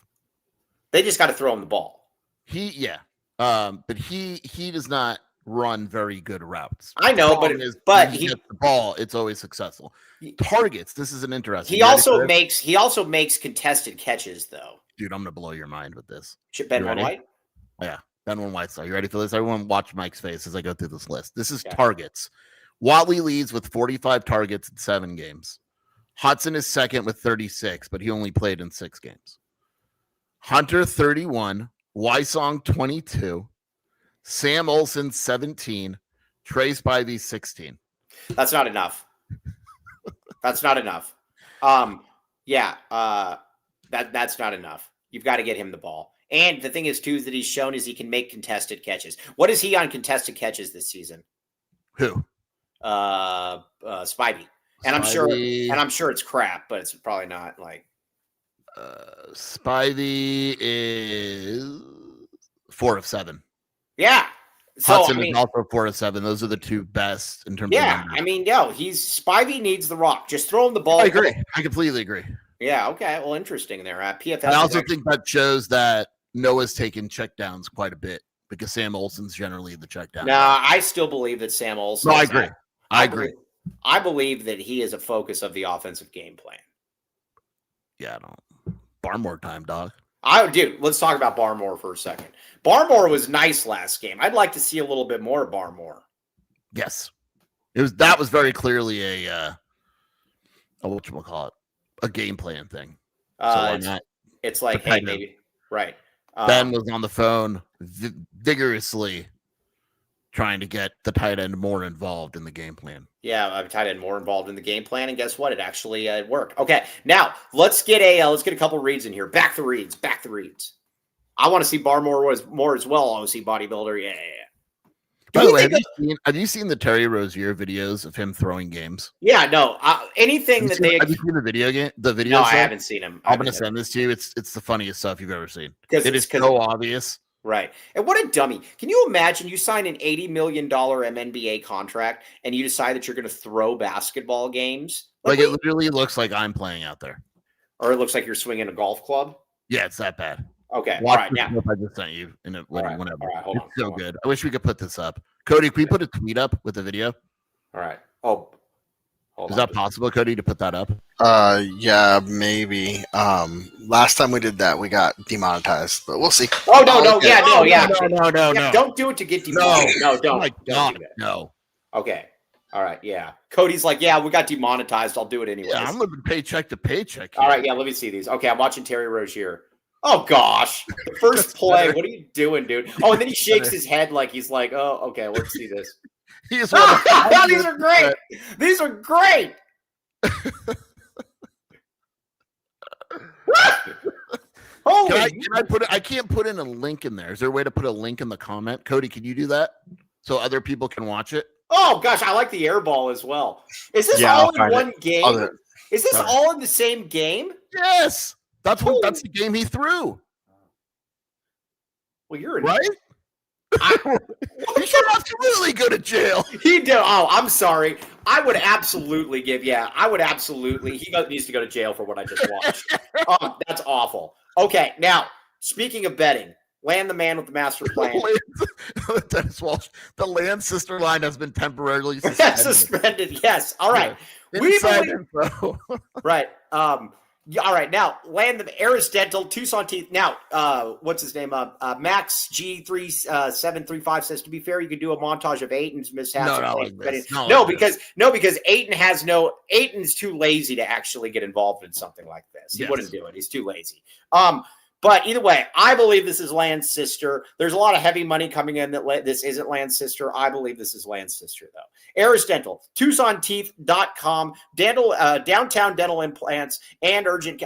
They just got to throw him the ball. But he does not run very good routes. I know, Problem but when he gets the ball, it's always successful. Targets. This is an interesting. He also makes contested catches though. Dude, I'm gonna blow your mind with this. Ben White. Yeah, Ben White. So you ready for this? Everyone, watch Mike's face as I go through this list. This is targets. Wally leads with 45 targets in 7 games. Hudson is second with 36, but he only played in 6 games. Hunter 31, Wysong 22, Sam Olsen 17, Trey Spivey 16. That's not enough. That's not enough. That's not enough. You've got to get him the ball. And the thing is, too, is that he's shown is he can make contested catches. What is he on contested catches this season? Who? Spivey. And I'm sure it's crap, but it's probably not like. Spivey is 4 of 7. Yeah. So, Hudson is also 4 of 7. Those are the 2 best in terms of numbers. Spivey needs the rock. Just throw him the ball. I agree. I completely agree. Yeah, okay. Well, interesting there. PFF. I also think that shows that Noah's taken checkdowns quite a bit because Sam Olsen's generally the checkdown. No, I still believe that Sam Olsen. No, I agree. I agree. I believe that he is a focus of the offensive game plan. Yeah, I don't. Barmore time, dog. Let's talk about Barmore for a second. Barmore was nice last game. I'd like to see a little bit more of Barmore. Yes. That was very clearly a whatchamacallit, a game plan thing. It's like, hey, maybe. Right. Ben was on the phone vigorously trying to get the tight end more involved in the game plan. Yeah, tight end more involved in the game plan, and guess what? It actually worked. Okay, now let's get a couple reads in here. Back the reads. I want to see Barmore more as well. I want to see bodybuilder. Yeah. By the way, have you seen the Terry Rozier videos of him throwing games? Yeah, no. Anything have you seen the video game? The video? No, I haven't seen him. I'm going to send this to you. It's the funniest stuff you've ever seen. It is so obvious. Right. And what a dummy. Can you imagine you sign an $80 million MNBA contract and you decide that you're going to throw basketball games? Like it literally looks like I'm playing out there. Or it looks like you're swinging a golf club? Yeah, it's that bad. Okay. Watch all right. Now I just sent you in whenever. All right, hold on. So good. I wish we could put this up. Cody, can we put a tweet up with the video? All right. Oh, is that possible, Cody, to put that up? Yeah, maybe. Last time we did that, we got demonetized, but we'll see. Oh no, no, no. Don't do it to get demonetized. No, don't. Oh my God, no. Okay. All right. Yeah. Cody's like, yeah, we got demonetized. I'll do it anyway. Yeah, I'm living paycheck to paycheck here. All right. Yeah. Let me see these. Okay. I'm watching Terry Rozier. Oh gosh. The first play. What are you doing, dude? Oh, and then he shakes his head like he's like, oh, okay, let's see this. These are great. These are great. Can I put it? I can't put in a link in there. Is there a way to put a link in the comment? Cody, can you do that so other people can watch it? Oh gosh, I like the air ball as well. Is this all in one game? Is this all in the same game? Yes. That's the game he threw. Well, you're right. He should absolutely go to jail. He did. Oh, I'm sorry. I would absolutely he needs to go to jail for what I just watched. Oh, that's awful. Okay, now speaking of betting, land the man with the master plan. Dennis Walsh, the land sister line has been temporarily suspended. Yes. All right. Yeah. Right. All right, now land the Aris Dental, Tucson Teeth. Now, what's his name? Max G3735 says, to be fair, you could do a montage of Aiton's mishaps. Because Aiton's too lazy to actually get involved in something like this. He wouldn't do it. He's too lazy. But either way, I believe this is Land's sister. There's a lot of heavy money coming in that this isn't Land's sister. I believe this is Land's sister, though. Aris Dental, TucsonTeeth.com, downtown dental implants, and urgent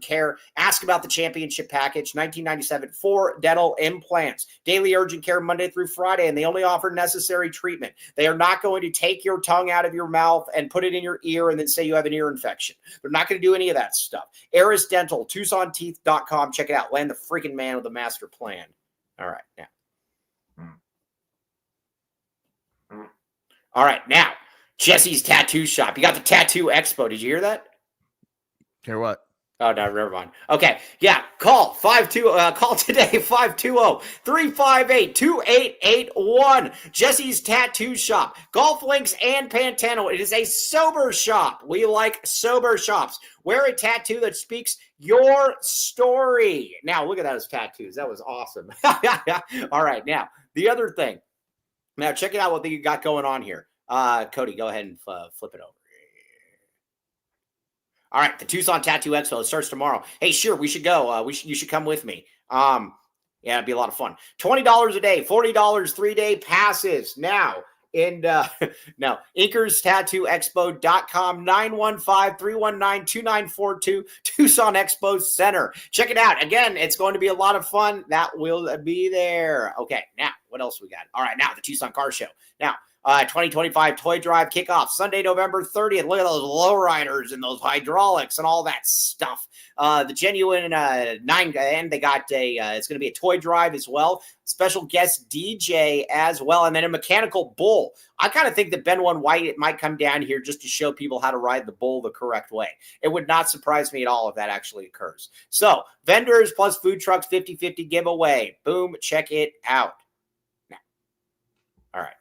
care. Ask about the championship package, $19.97 for dental implants. Daily urgent care Monday through Friday, and they only offer necessary treatment. They are not going to take your tongue out of your mouth and put it in your ear and then say you have an ear infection. They're not going to do any of that stuff. Aris Dental, TucsonTeeth.com. Check it out. Land the freaking man with a master plan. All right, now. All right, now, Jesse's Tattoo Shop. You got the Tattoo Expo. Did you hear that? Hear what? Oh, no, never mind. Okay. Yeah. Call call today, 520-358-2881. Jesse's Tattoo Shop, golf links and Pantano. It is a sober shop. We like sober shops. Wear a tattoo that speaks your story. Now, look at those tattoos. That was awesome. All right. Now, the other thing. Now, check it out what you got going on here. Cody, go ahead and flip it over. All right, the Tucson Tattoo Expo starts tomorrow. Hey, sure, we should go. You should come with me. Yeah, it'd be a lot of fun. $20 a day, $40 3-day passes. Now, InkersTattooExpo.com, 915-319-2942, Tucson Expo Center. Check it out. Again, it's going to be a lot of fun. That will be there. Okay, now, what else we got? All right, now, the Tucson Car Show. Now, 2025 Toy Drive kickoff Sunday, November 30th. Look at those lowriders and those hydraulics and all that stuff. The genuine 9, and they got it's going to be a toy drive as well. Special guest DJ as well, and then a mechanical bull. I kind of think that Ben One White might come down here just to show people how to ride the bull the correct way. It would not surprise me at all if that actually occurs. So vendors plus food trucks 50-50 giveaway. Boom, check it out. Now. All right.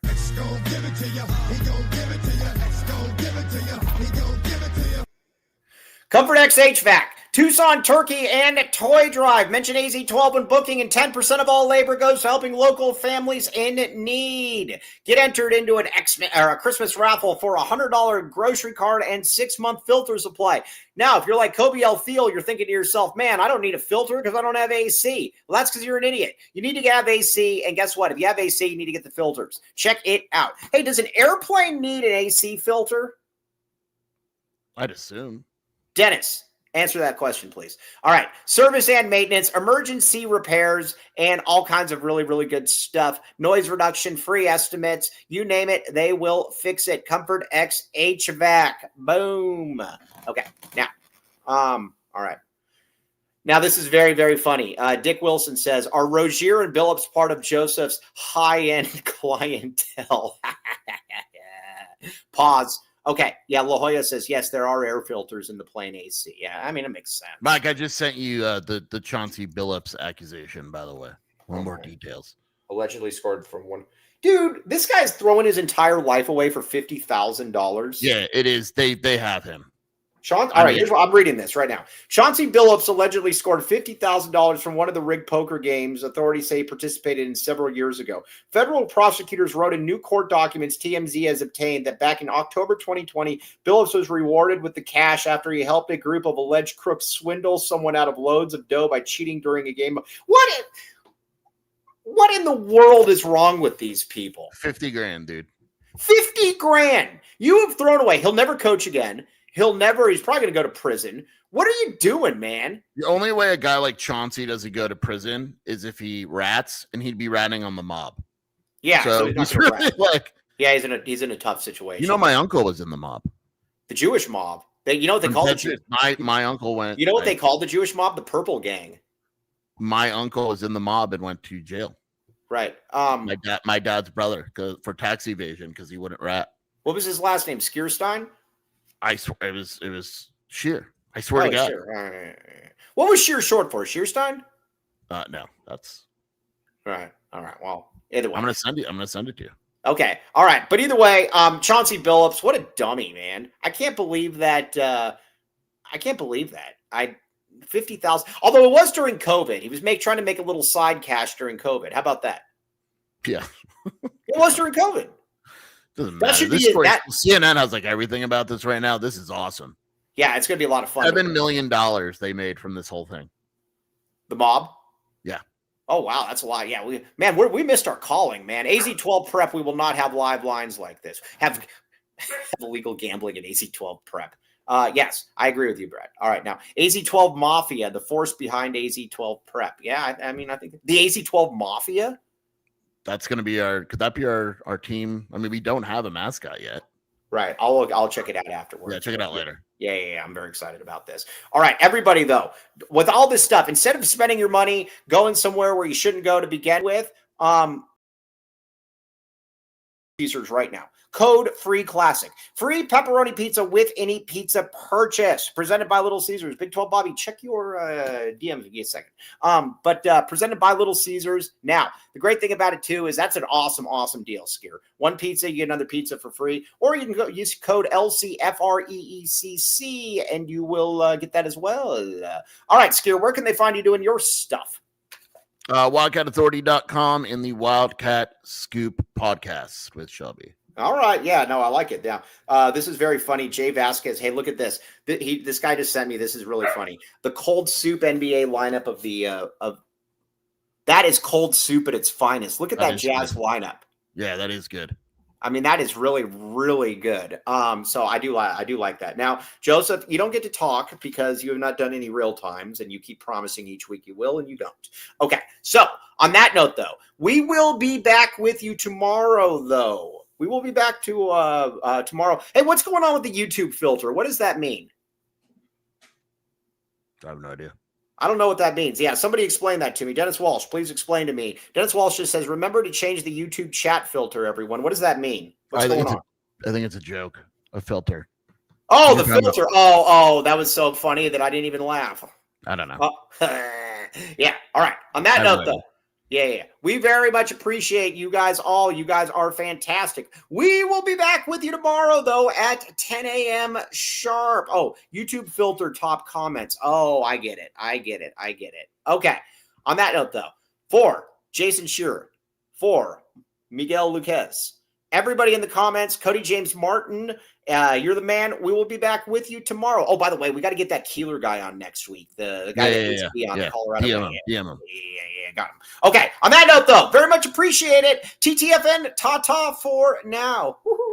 Comfort X HVAC, Tucson Turkey and Toy Drive. Mention AZ12 when booking, and 10% of all labor goes to helping local families in need. Get entered into a Christmas raffle for a $100 grocery card and 6-month filter supply. Now, if you're like Kobe L. Thiel, you're thinking to yourself, man, I don't need a filter because I don't have AC. Well, that's because you're an idiot. You need to have AC, and guess what? If you have AC, you need to get the filters. Check it out. Hey, does an airplane need an AC filter? I'd assume. Dennis, answer that question, please. All right. Service and maintenance, emergency repairs, and all kinds of really, really good stuff. Noise reduction, free estimates, you name it, they will fix it. Comfort X HVAC. Boom. Okay. Now, all right. Now, this is very, very funny. Dick Wilson says, are Rozier and Billups part of Joseph's high-end clientele? Pause. Okay. Yeah, La Jolla says, yes, there are air filters in the plane AC. Yeah, I mean, it makes sense. Mike, I just sent you the Chauncey Billups accusation, by the way. More details. Allegedly scored from one. Dude, this guy's throwing his entire life away for $50,000. Yeah, it is. They have him. All right, here's what I'm reading this right now. Chauncey Billups allegedly scored $50,000 from one of the rigged poker games authorities say he participated in several years ago. Federal prosecutors wrote in new court documents TMZ has obtained that back in October 2020, Billups was rewarded with the cash after he helped a group of alleged crooks swindle someone out of loads of dough by cheating during a game. What in the world is wrong with these people? 50 grand, dude. 50 grand. You have thrown away. He'll never coach again. He's probably going to go to prison. What are you doing, man? The only way a guy like Chauncey doesn't go to prison is if he rats, and he'd be ratting on the mob. Yeah, so he's really he's in a tough situation. You know, my uncle was in the mob. The Jewish mob. You know what they call it? My uncle went. You know what they called the Jewish mob? The Purple Gang. My uncle was in the mob and went to jail. Right. My dad's brother for tax evasion because he wouldn't rat. What was his last name? Skierstein? I swear it was Shear. I swear to God. Shear. What was Shear short for? Shearstein? No, that's right. All right. Well, either way, I'm gonna send it to you. Okay. All right. But either way, Chauncey Billups, what a dummy, man. I can't believe that. 50,000. Although it was during COVID, he was trying to make a little side cash during COVID. How about that? Yeah, it was during COVID. Doesn't matter. CNN has like everything about this right now. This is awesome. Yeah, it's going to be a lot of fun. $7 million they made from this whole thing. The mob? Yeah. Oh, wow. That's a lot. Yeah. We missed our calling, man. AZ12 prep. We will not have live lines like this. Have illegal gambling in AZ12 prep. Yes, I agree with you, Brett. All right. Now, AZ12 Mafia, the force behind AZ12 prep. Yeah. I mean, I think the AZ12 Mafia. That's going to be could that be our team? I mean, we don't have a mascot yet. Right. I'll check it out afterwards. Yeah, check it out later. Yeah. I'm very excited about this. All right, everybody, though, with all this stuff, instead of spending your money going somewhere where you shouldn't go to begin with, Caesars right now. Code free classic. Free pepperoni pizza with any pizza purchase. Presented by Little Caesars. Big 12 Bobby, check your DMs if you get a second. But presented by Little Caesars. Now, the great thing about it too is that's an awesome deal, Skier. One pizza, you get another pizza for free. Or you can go use code LCFREECC and you will get that as well. All right, Skier, where can they find you doing your stuff? WildcatAuthority.com in the Wildcat Scoop podcast with Shelby. All right. Yeah, no, I like it. Now, this is very funny. Jay Vasquez. Hey, look at this. This guy just sent me. This is really funny. The cold soup NBA lineup of that is cold soup at its finest. Look at that Jazz lineup. Yeah, that is good. I mean, that is really good. So I do like that. Now, Joseph, you don't get to talk because you have not done any real times, and you keep promising each week you will, and you don't. Okay. So on that note, though, we will be back with you tomorrow. Though we will be back to tomorrow. Hey, what's going on with the YouTube filter? What does that mean? I have no idea. I don't know what that means. Yeah, somebody explain that to me. Dennis Walsh, please explain to me. Dennis Walsh just says, remember to change the YouTube chat filter, everyone. What does that mean? What's going on? I think it's a joke, a filter. Oh, the filter. Oh, that was so funny that I didn't even laugh. I don't know. Yeah, all right. On that note, though, yeah. We very much appreciate you guys all. You guys are fantastic. We will be back with you tomorrow, though, at 10 a.m. sharp. Oh, YouTube filter top comments. Oh, I get it. Okay. On that note, though, for Jason Shearer, for Miguel Luquez, everybody in the comments, Cody James Martin, you're the man. We will be back with you tomorrow. Oh, by the way, we got to get that Keeler guy on next week. The guy that needs to be on the Colorado. DM him. Yeah, got him. Okay. On that note, though, very much appreciate it. TTFN, ta-ta for now. Woo-hoo.